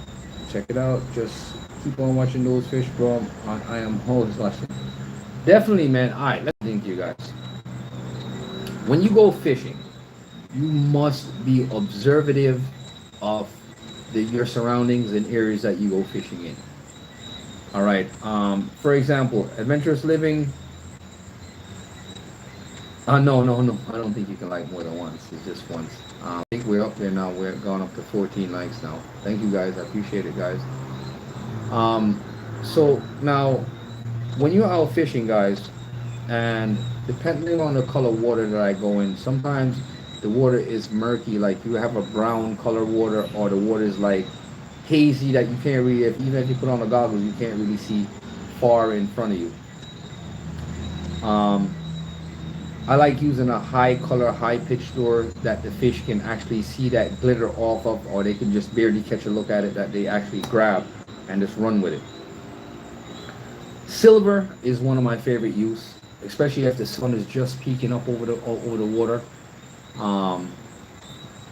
check it out. Just keep on watching those fish, bro. I am always watching. Definitely, man. All right, let's think, you guys. When you go fishing, you must be observative of your surroundings and areas that you go fishing in. All right. For example, adventurous living. No. I don't think you can like more than once. It's just once. I think we're up there now. We're gone up to 14 likes now. Thank you, guys. I appreciate it, guys. So now, when you're out fishing, guys, and depending on the color water that I go in, sometimes the water is murky, like you have a brown color water, or the water is like hazy that you can't really, even if you put on the goggles, you can't really see far in front of you. I like using a high color, high pitch lure that the fish can actually see that glitter off of, or they can just barely catch a look at it, that they actually grab and just run with it. Silver is one of my favorite use, especially if the sun is just peeking up over the water,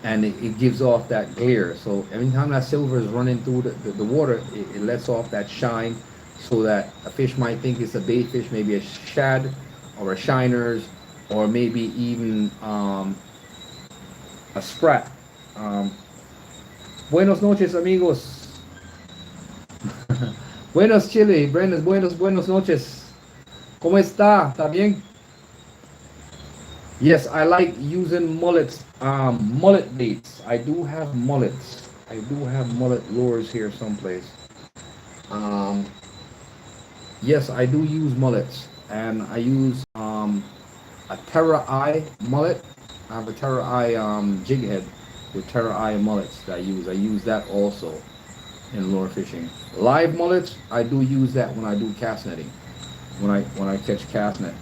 and it gives off that glare. So every time that silver is running through the water, it lets off that shine, so that a fish might think it's a bait fish, maybe a shad or a shiners, or maybe even a sprat. Buenos noches, amigos. Buenos Chile, buenos noches. ¿Cómo está? ¿Está bien? Yes, I like using mullets, mullet baits. I do have mullets. I do have mullet lures here someplace. Yes, I do use mullets, and I use a Terra Eye mullet. I have a Terra Eye jig head with Terra Eye mullets that I use. I use that also in lure fishing. Live mullets, I do use that when I do cast netting, when I catch cast net.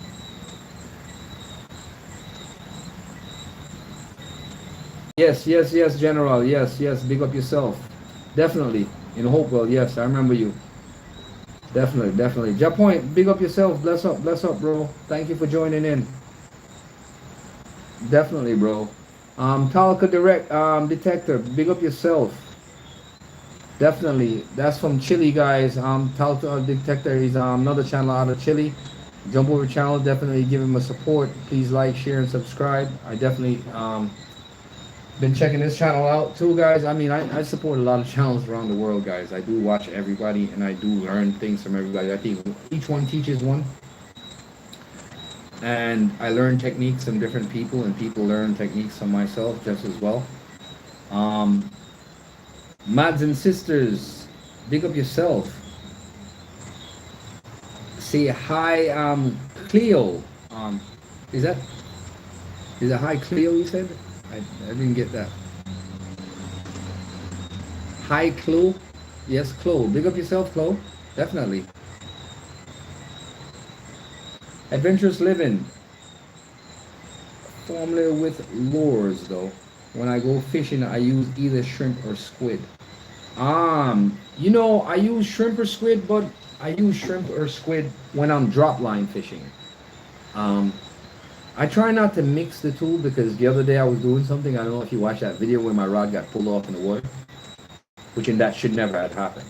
Yes, General. Yes, big up yourself. Definitely. In Hopewell, yes, I remember you. Definitely. Jet Point, big up yourself. Bless up, bro. Thank you for joining in. Definitely, bro. Talca Direct Detector, big up yourself. Definitely. That's from Chile, guys. Talca Detector is another channel out of Chile. Jump over channel, definitely give him a support. Please like, share, and subscribe. I definitely been checking this channel out too, guys. I mean, I support a lot of channels around the world, guys. I do watch everybody, and I do learn things from everybody. I think each one teaches one, and I learn techniques from different people, and people learn techniques from myself just as well. Mads and sisters, big up yourself. Say hi, Cleo. Is it hi, Cleo, you said? I didn't get that. Hi, Chloe. Yes, Chloe. Big up yourself, Chloe. Definitely. Adventurous living. Familiar with lures, though. When I go fishing, I use either shrimp or squid. You know, I use shrimp or squid, but I use shrimp or squid when I'm drop line fishing. I try not to mix the two because the other day I was doing something. I don't know if you watched that video where my rod got pulled off in the water, which in that should never have happened.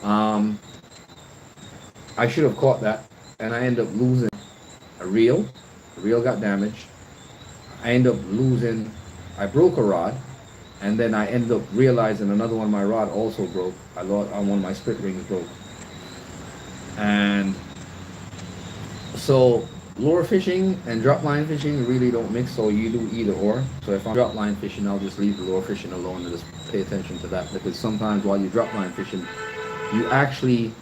Um, I should have caught that, and I ended up losing a reel. The reel got damaged. I ended up losing. I broke a rod, and then I ended up realizing another one of my rod also broke. I lost on one of my split rings broke, and so lure fishing and drop line fishing really don't mix. So you do either or. So if I'm drop line fishing, I'll just leave the lure fishing alone and just pay attention to that, because sometimes while you drop line fishing, you actually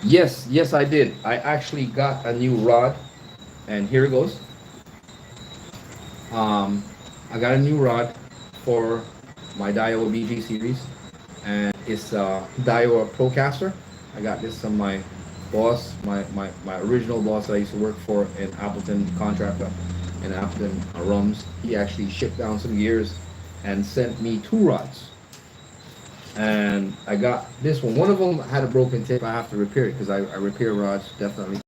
yes I did. I actually got a new rod, and here it goes. I got a new rod for my Daiwa BG series, and it's Daiwa Procaster. I got this from my boss, my original boss that I used to work for in Appleton, contractor in Appleton, Rums. He actually shipped down some gears and sent me two rods. And I got this one. One of them had a broken tip. I have to repair it because I repair rods definitely.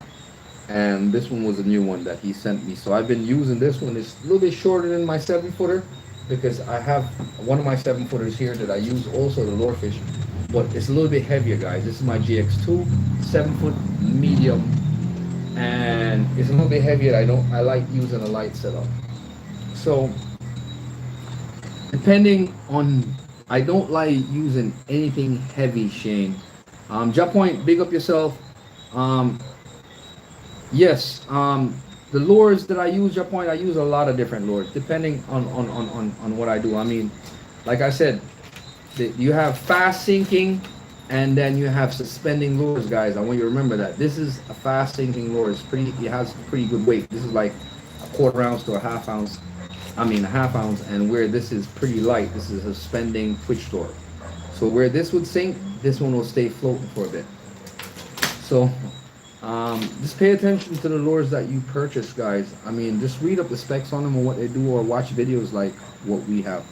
And this one was a new one that he sent me. So I've been using this one. It's a little bit shorter than my 7-footer because I have one of my 7-footers here that I use also to lure fish, but it's a little bit heavier, guys. This is my GX2 7-foot medium, and it's a little bit heavier. I like using a light setup. So depending on, I don't like using anything heavy, Shane. Jump Point, big up yourself. Yes, the lures that I use, your point, I use a lot of different lures depending on what I do. I mean, like I said, you have fast sinking and then you have suspending lures, guys. I want you to remember that. This is a fast sinking lure. It has pretty good weight. This is like a quarter ounce to a half ounce. I mean, a half ounce. And where this is pretty light, this is a suspending twitch lure. So where this would sink, this one will stay floating for a bit. So just pay attention to the lures that you purchase, guys. I mean, just read up the specs on them and what they do, or watch videos like what we have,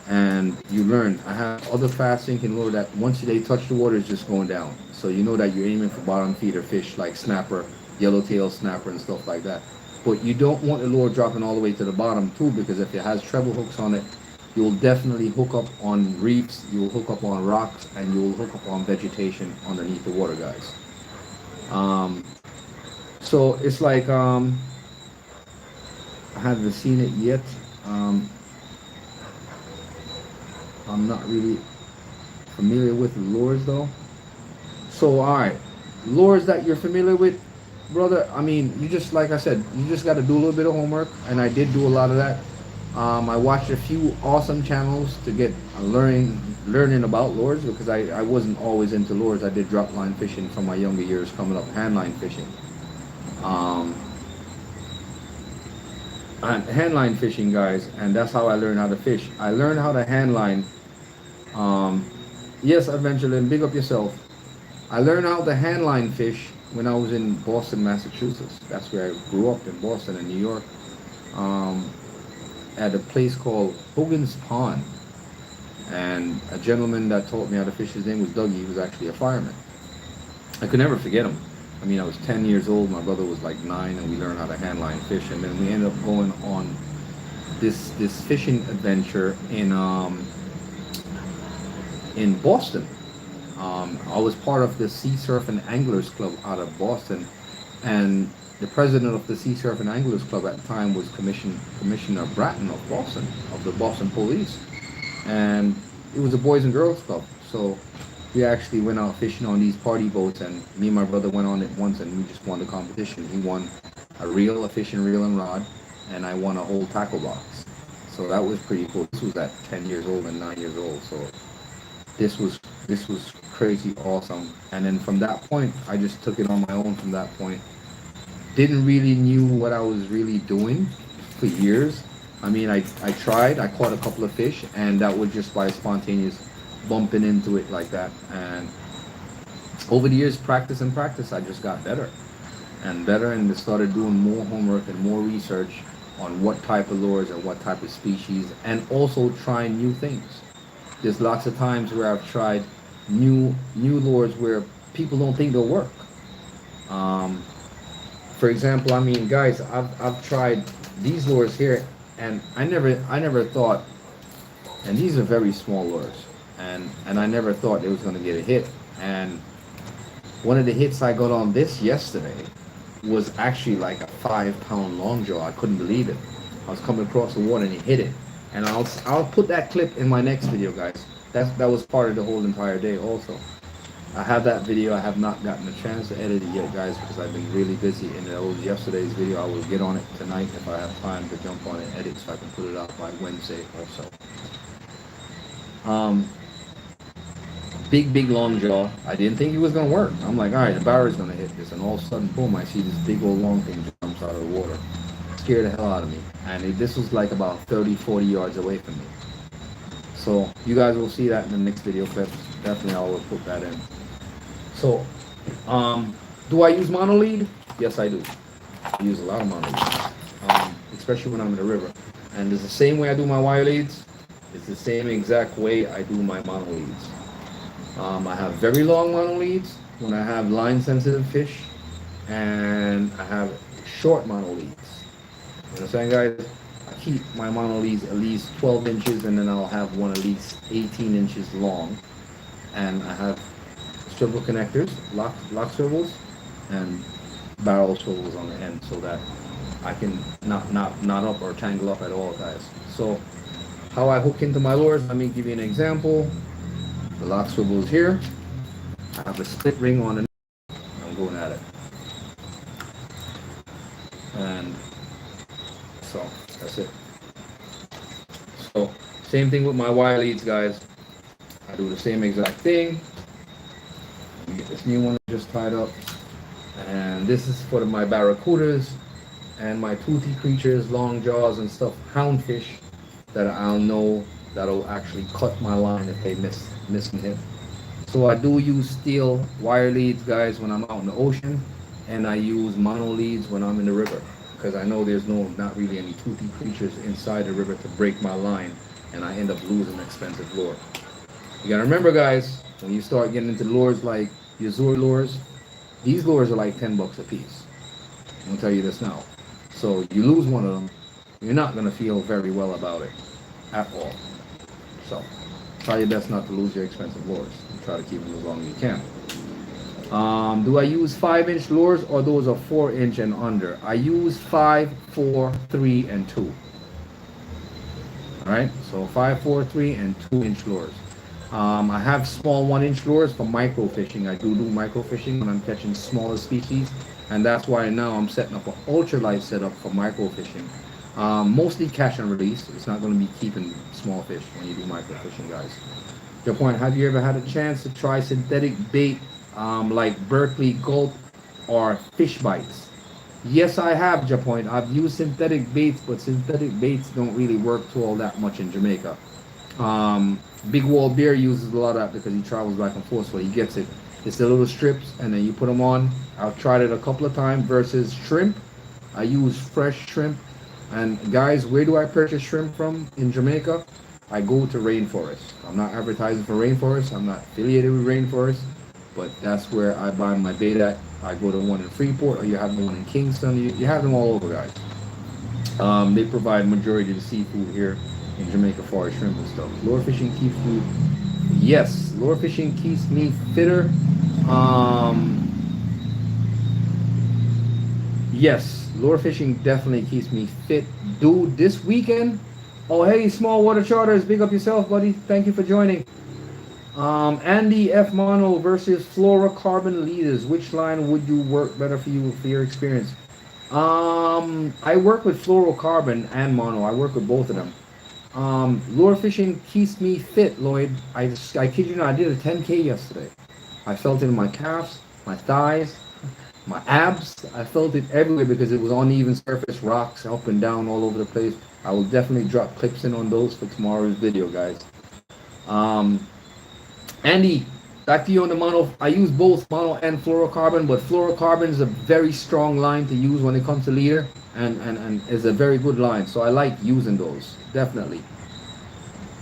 and you learn. I have other fast sinking lure that once they touch the water, it's just going down. So you know that you're aiming for bottom feeder fish like snapper, yellowtail snapper, and stuff like that. But you don't want the lure dropping all the way to the bottom too, because if it has treble hooks on it, you'll definitely hook up on reefs, you'll hook up on rocks, and you'll hook up on vegetation underneath the water, guys. So it's like I haven't seen it yet. I'm not really familiar with the lures though. So alright, lures that you're familiar with, brother. I mean, you just, like I said, you just got to do a little bit of homework, and I did do a lot of that. I watched a few awesome channels to get learning about lures, because I wasn't always into lures. I did drop line fishing from my younger years, coming up handline fishing. And handline fishing, guys, and that's how I learned how to fish. I learned how to handline. Yes, Evangeline, big up yourself. I learned how to handline fish when I was in Boston, Massachusetts. That's where I grew up, in Boston and New York. At a place called Hogan's Pond, and a gentleman that taught me how to fish, his name was Dougie. He was actually a fireman. I could never forget him. I mean, I was 10 years old, my brother was like 9, and we learned how to handline fish, and then we ended up going on this fishing adventure in Boston. I was part of the Sea Surf and Anglers Club out of Boston, and the president of the Sea Surf and Anglers Club at the time was Commissioner Bratton of Boston, of the Boston Police. And it was a Boys and Girls Club. So we actually went out fishing on these party boats, and me and my brother went on it once, and we just won the competition. He won a reel, a fishing reel and rod, and I won a whole tackle box. So that was pretty cool. This was at 10 years old and 9 years old. So this was crazy awesome. And then from that point, I just took it on my own from that point. Didn't really knew what I was really doing for years. I mean, I tried, I caught a couple of fish, and that was just by spontaneous bumping into it like that. And over the years, practice, I just got better and better, and started doing more homework and more research on what type of lures and what type of species, and also trying new things. There's lots of times where I've tried new lures where people don't think they'll work. For example, I mean, guys, I've tried these lures here, and I never thought, and these are very small lures, and I never thought it was going to get a hit. And one of the hits I got on this yesterday was actually like a 5 pound long jaw. I couldn't believe it. I was coming across the water and he hit it. And I'll put that clip in my next video, guys. That was part of the whole entire day also. I have that video. I have not gotten a chance to edit it yet, guys, because I've been really busy. And that was yesterday's video. I will get on it tonight if I have time to jump on and edit, so I can put it out by Wednesday or so. Big long jaw. I didn't think it was gonna work. I'm like, all right, the barrel's gonna hit this, and all of a sudden, boom! I see this big old long thing jumps out of the water. Scared the hell out of me. And this was like about 30-40 yards away from me. So you guys will see that in the next video clips. Definitely, I will put that in. So, do I use mono lead? Yes, I do. I use a lot of mono leads, especially when I'm in the river. And it's the same way I do my wire leads. It's the same exact way I do my mono leads. I have very long mono leads when I have line sensitive fish, and I have short mono leads. You know what I'm saying, guys? I keep my mono leads at least 12 inches, and then I'll have one at least 18 inches long. And I have swivel connectors, lock swivels, and barrel swivels on the end, so that I can not up or tangle up at all, guys. So how I hook into my lures, let me give you an example. The lock swivel is here. I have a split ring on the neck. I'm going at it. And so that's it. So same thing with my wire leads, guys. I do the same exact thing. Let me get this new one just tied up. And this is for my barracudas and my toothy creatures, long jaws and stuff, houndfish, that I'll know that'll actually cut my line if they miss and hit. So I do use steel wire leads, guys, when I'm out in the ocean, and I use mono leads when I'm in the river, because I know there's not really any toothy creatures inside the river to break my line, and I end up losing an expensive lure. You gotta remember, guys, when you start getting into lures like your Azure lures, these lures are like 10 bucks a piece. I'm gonna tell you this now. So you lose one of them, you're not gonna feel very well about it at all. So try your best not to lose your expensive lures. Try to keep them as long as you can. Do I use 5-inch lures, or those are 4-inch and under? I use 5, 4, 3, and 2. All right, so 5, 4, 3, and 2-inch lures. I have small 1-inch lures for micro fishing. I do micro fishing when I'm catching smaller species, and that's why now I'm setting up an ultralight setup for micro fishing. Mostly catch and release. It's not going to be keeping small fish when you do micro fishing, guys. Your point, have you ever had a chance to try synthetic bait like Berkeley Gulp or fish bites? Yes, I have, Japoint. I've used synthetic baits, but synthetic baits don't really work to all that much in Jamaica. Big Wall Bear uses a lot of that because he travels back and forth, so he gets it. It's the little strips, and then you put them on. I've tried it a couple of times versus shrimp. I use fresh shrimp. And guys, where do I purchase shrimp from in Jamaica? I go to Rainforest. I'm not advertising for Rainforest. I'm not affiliated with Rainforest, but that's where I buy my bait at. I go to one in Freeport, or you have the one in Kingston. You have them all over, guys. They provide majority of the seafood here in Jamaica for shrimp and stuff. Lure fishing keeps you, yes, lure fishing keeps me fitter. Yes, lure fishing definitely keeps me fit. Dude, this weekend, oh hey, Small Water Charters, big up yourself, buddy. Thank you for joining. Andy F. Mono versus fluorocarbon leaders. Which line would you work better for you for your experience? I work with fluorocarbon and mono. I work with both of them. Lure fishing keeps me fit, Lloyd. I kid you not, I did a 10K yesterday. I felt it in my calves, my thighs, my abs. I felt it everywhere because it was uneven surface, rocks up and down all over the place. I will definitely drop clips in on those for tomorrow's video, guys. Andy, back to you on the mono. I use both mono and fluorocarbon, but fluorocarbon is a very strong line to use when it comes to leader, and is a very good line. So I like using those, definitely.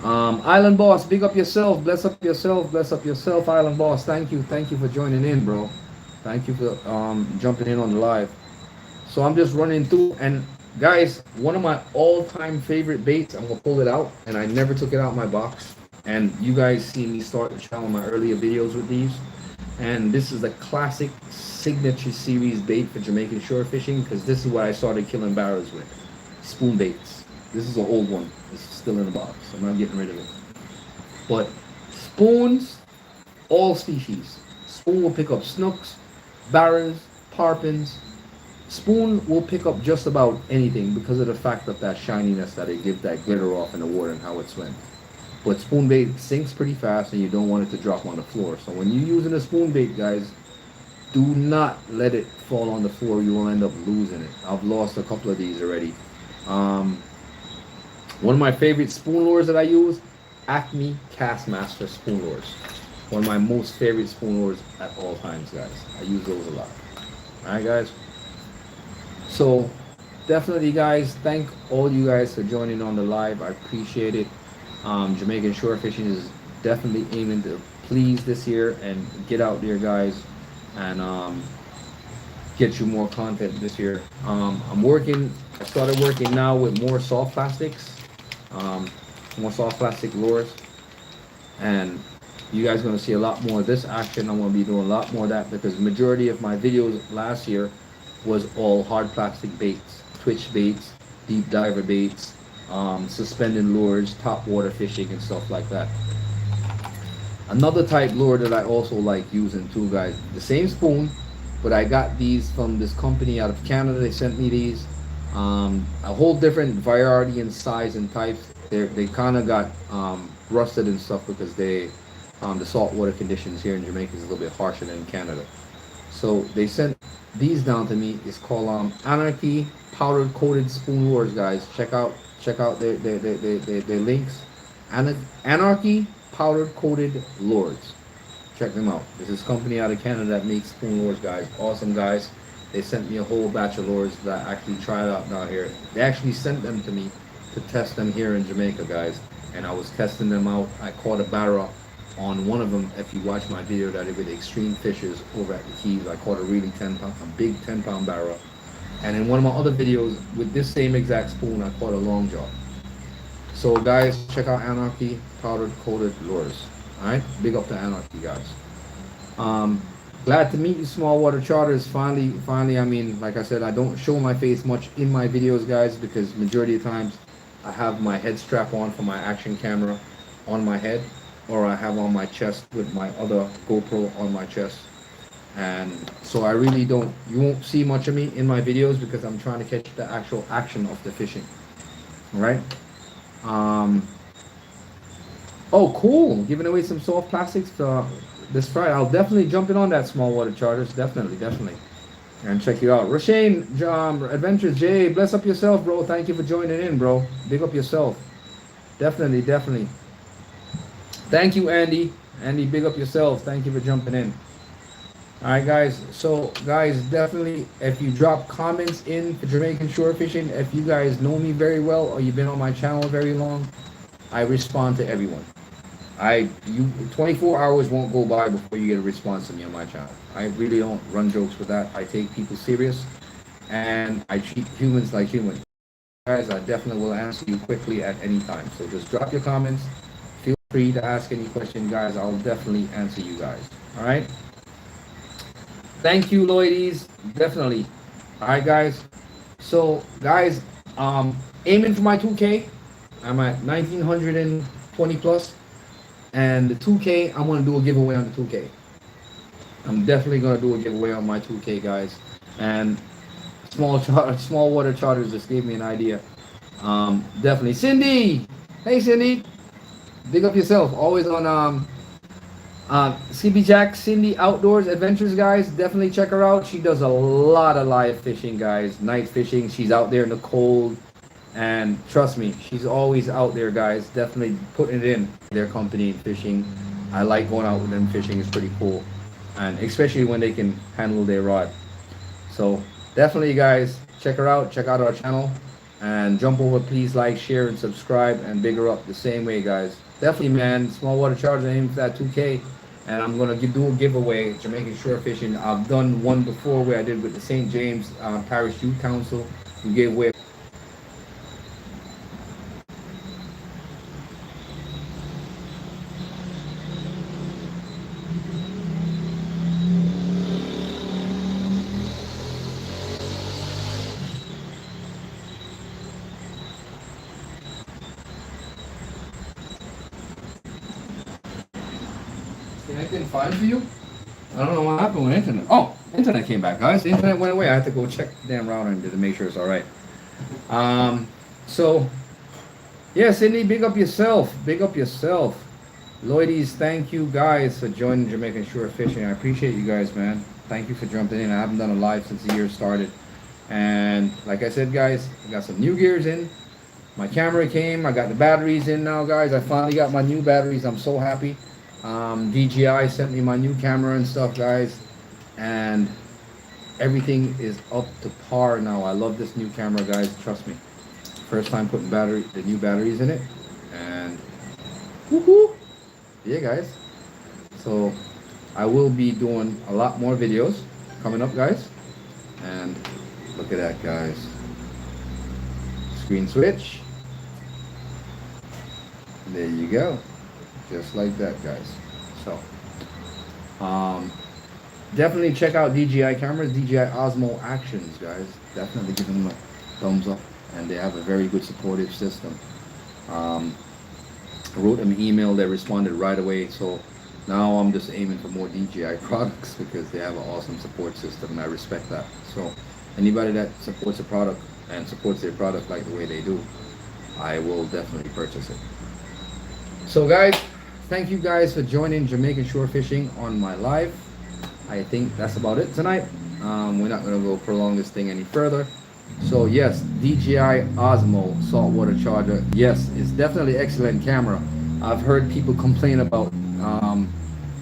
Island Boss, big up yourself, bless up yourself, Island Boss. Thank you for joining in, bro. Thank you for jumping in on the live. So I'm just running through, and guys, one of my all-time favorite baits, I'm gonna pull it out, and I never took it out of my box. And you guys see me start the channel in my earlier videos with these. And this is a classic signature series bait for Jamaican shore fishing, because this is what I started killing barrows with. Spoon baits. This is an old one. It's still in the box. I'm not getting rid of it. But spoons, all species. Spoon will pick up snooks, barrows, tarpons. Spoon will pick up just about anything because of the fact of that shininess that it gives that glitter off in the water and how it swims. But spoon bait sinks pretty fast and you don't want it to drop on the floor. So when you're using a spoon bait, guys, do not let it fall on the floor. You will end up losing it. I've lost a couple of these already. One of my favorite spoon lures that I use, Acme Castmaster spoon lures. One of my most favorite spoon lures at all times, guys. I use those a lot. Alright, guys. So definitely, guys, thank all you guys for joining on the live. I appreciate it. Jamaican shore fishing is definitely aiming to please this year and get out there, guys, and get you more content this year. I started working now with more soft plastics, more soft plastic lures, and you guys are going to see a lot more of this action. I'm going to be doing a lot more of that because the majority of my videos last year was all hard plastic baits, twitch baits, deep diver baits, suspended lures, top water fishing and stuff like that. Another type lure that I also like using too, guys, the same spoon, but I got these from this company out of Canada. They sent me these, a whole different variety in size and types. They kind of got rusted and stuff because the saltwater conditions here in Jamaica is a little bit harsher than in Canada. So they sent these down to me. It's called Anarchy powder coated spoon lures, guys. Check out their links. Anarchy powder coated lures. Check them out. This is a company out of Canada that makes spoon lures, guys. Awesome, guys. They sent me a whole batch of lures that I actually tried out down here. They actually sent them to me to test them here in Jamaica, guys. And I was testing them out. I caught a barra on one of them. If you watch my video that I did with Extreme Fishers over at the Keys, I caught a really a big 10-pound barra. And in one of my other videos with this same exact spoon, I caught a long jaw. So guys, check out Anarchy powder coated lures. Alright, big up to Anarchy, guys. Glad to meet you, small water charters. Finally, I mean, like I said, I don't show my face much in my videos, guys, because majority of times I have my head strap on for my action camera on my head, or I have on my chest with my other GoPro on my chest. And so I really you won't see much of me in my videos because I'm trying to catch the actual action of the fishing. Alright? Oh, cool. Giving away some soft plastics this Friday. I'll definitely jump in on that, small water charters. Definitely. And check you out. Rashane, Adventures, Jay, bless up yourself, bro. Thank you for joining in, bro. Big up yourself. Definitely. Thank you, Andy. Andy, big up yourself. Thank you for jumping in. Alright, guys. So, guys, definitely, if you drop comments in for Jamaican shore fishing, if you guys know me very well or you've been on my channel very long, I respond to everyone. 24 hours won't go by before you get a response to me on my channel. I really don't run jokes with that. I take people serious and I treat humans like humans. Guys, I definitely will answer you quickly at any time. So just drop your comments. Feel free to ask any question, guys. I'll definitely answer you guys. All right. Thank you, Lloydies. Definitely. All right, guys. So, guys, aiming for my 2K. I'm at 1920 plus. And the 2K, I'm going to do a giveaway on the 2K. I'm definitely going to do a giveaway on my 2K, guys. And small water charters just gave me an idea. Definitely. Cindy! Hey, Cindy! Big up yourself. Always on CB Jack, Cindy Outdoors Adventures, guys. Definitely check her out. She does a lot of live fishing, guys. Night fishing. She's out there in the cold. And trust me, she's always out there, guys. Definitely putting it in their company fishing. I like going out with them fishing. It's pretty cool. And especially when they can handle their rod. So definitely, guys, check her out. Check out our channel. And jump over, please like, share, and subscribe. And big her up the same way, guys. Definitely, man. Small water charger, aim for that 2K. and I'm gonna do a giveaway, Jamaican Shore Fishing. I've done one before where I did with the St. James Parish Youth Council. We gave away. Anything fine for you? I don't know what happened with internet. Oh, internet came back, guys. The internet went away. I had to go check the damn router and to make sure it's all right. So, yeah, Cindy, big up yourself. Big up yourself. Lloydies, thank you guys for joining Jamaican Shore Fishing. I appreciate you guys, man. Thank you for jumping in. I haven't done a live since the year started. And like I said, guys, I got some new gears in. My camera came. I got the batteries in now, guys. I finally got my new batteries. I'm so happy. DJI sent me my new camera and stuff, guys, and everything is up to par now. I love this new camera, guys. Trust me. First time putting the new batteries in it, and woohoo! Yeah, guys. So I will be doing a lot more videos coming up, guys. And look at that, guys. Screen switch. There you go. Just like that, guys. So definitely check out DJI cameras, DJI Osmo Actions, guys. Definitely give them a thumbs up, and they have a very good supportive system. I wrote them an email, they responded right away. So now I'm just aiming for more DJI products because they have an awesome support system, and I respect that. So anybody that supports a product and supports their product like the way they do, I will definitely purchase it. So guys, thank you guys for joining Jamaican Shore Fishing on my live. I think that's about it tonight. We're not going to go prolong this thing any further. So yes, DJI Osmo saltwater charger. Yes, it's definitely excellent camera. I've heard people complain about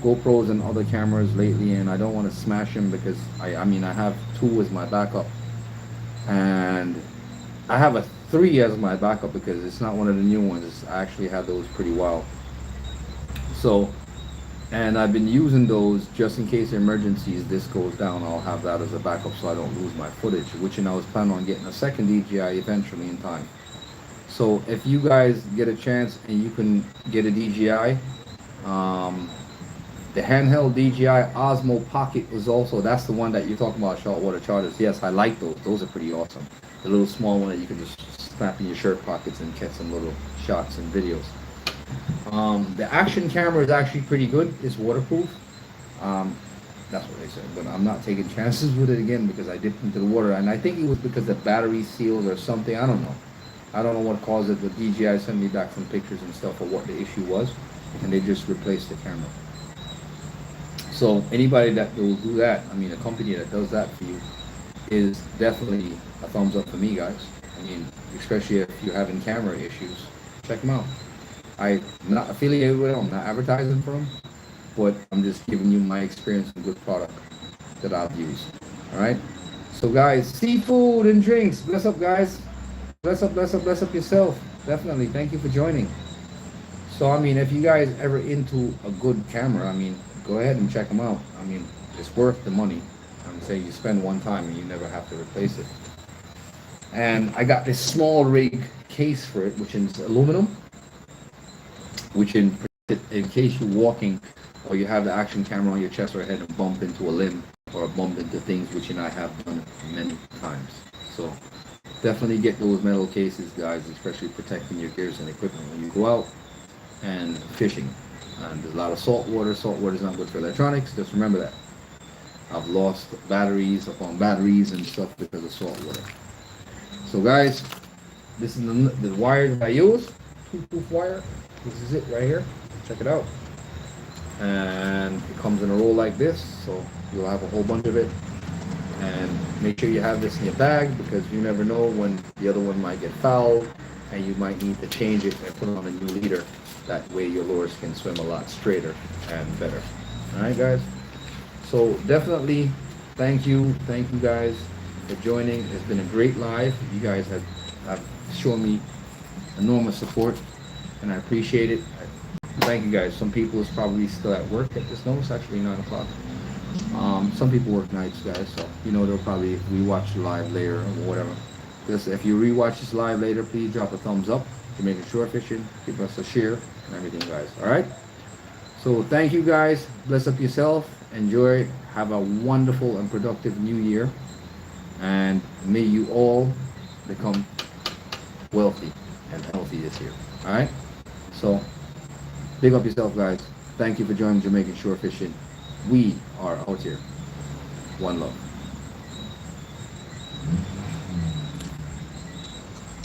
GoPros and other cameras lately, and I don't want to smash them because I mean I have 2 as my backup, and I have a 3 as my backup because it's not one of the new ones. I actually have those pretty well. So, and I've been using those just in case emergencies, this goes down, I'll have that as a backup so I don't lose my footage, which I was planning on getting a second DJI eventually in time. So if you guys get a chance and you can get a DJI, the handheld DJI Osmo Pocket is also, that's the one that you're talking about, saltwater chargers. Yes, I like those. Those are pretty awesome. The little small one that you can just snap in your shirt pockets and catch some little shots and videos. The action camera is actually pretty good. It's waterproof. That's what they said. But I'm not taking chances with it again because I dipped into the water, and I think it was because the battery sealed or something. I don't know. I don't know what caused it, but DJI sent me back some pictures and stuff of what the issue was, and they just replaced the camera. So anybody that will do that, I mean, a company that does that for you, is definitely a thumbs up for me, guys. I mean, especially if you're having camera issues, check them out. I'm not affiliated with them, I'm not advertising for them, but I'm just giving you my experience and good product that I've used. All right. So guys, seafood and drinks. Bless up, guys. Bless up, bless up, bless up yourself. Definitely. Thank you for joining. So I mean, if you guys ever into a good camera, I mean, go ahead and check them out. I mean, it's worth the money. I'm saying you spend one time and you never have to replace it. And I got this small rig case for it, which is aluminum, which in case you're walking or you have the action camera on your chest or head and bump into a limb or bump into things, which I have done many times. So definitely get those metal cases, guys, especially protecting your gears and equipment when you go out and fishing. And there's a lot of salt water. Salt water is not good for electronics. Just remember that. I've lost batteries upon batteries and stuff because of salt water. So guys, this is the wire that I use, 2-tooth wire. This is it right here. Check it out. And it comes in a roll like this, so you'll have a whole bunch of it. And make sure you have this in your bag because you never know when the other one might get fouled and you might need to change it and put on a new leader. That way your lures can swim a lot straighter and better. Alright guys? So definitely thank you guys for joining. It's been a great live. You guys have shown me enormous support and I appreciate it. Thank you guys. Some people is probably still at work at this. No, it's actually 9 o'clock. Some people work nights, guys, so they'll probably rewatch live later or whatever. Just if you rewatch this live later, please drop a thumbs up to make it short fishing. Give us a share and everything, guys. All right. So thank you, guys. Bless up yourself. Enjoy. Have a wonderful and productive new year, and may you all become wealthy and healthy this year. All right. So big up yourself, guys. Thank you for joining Jamaican Shore Fishing. We are out here. One love.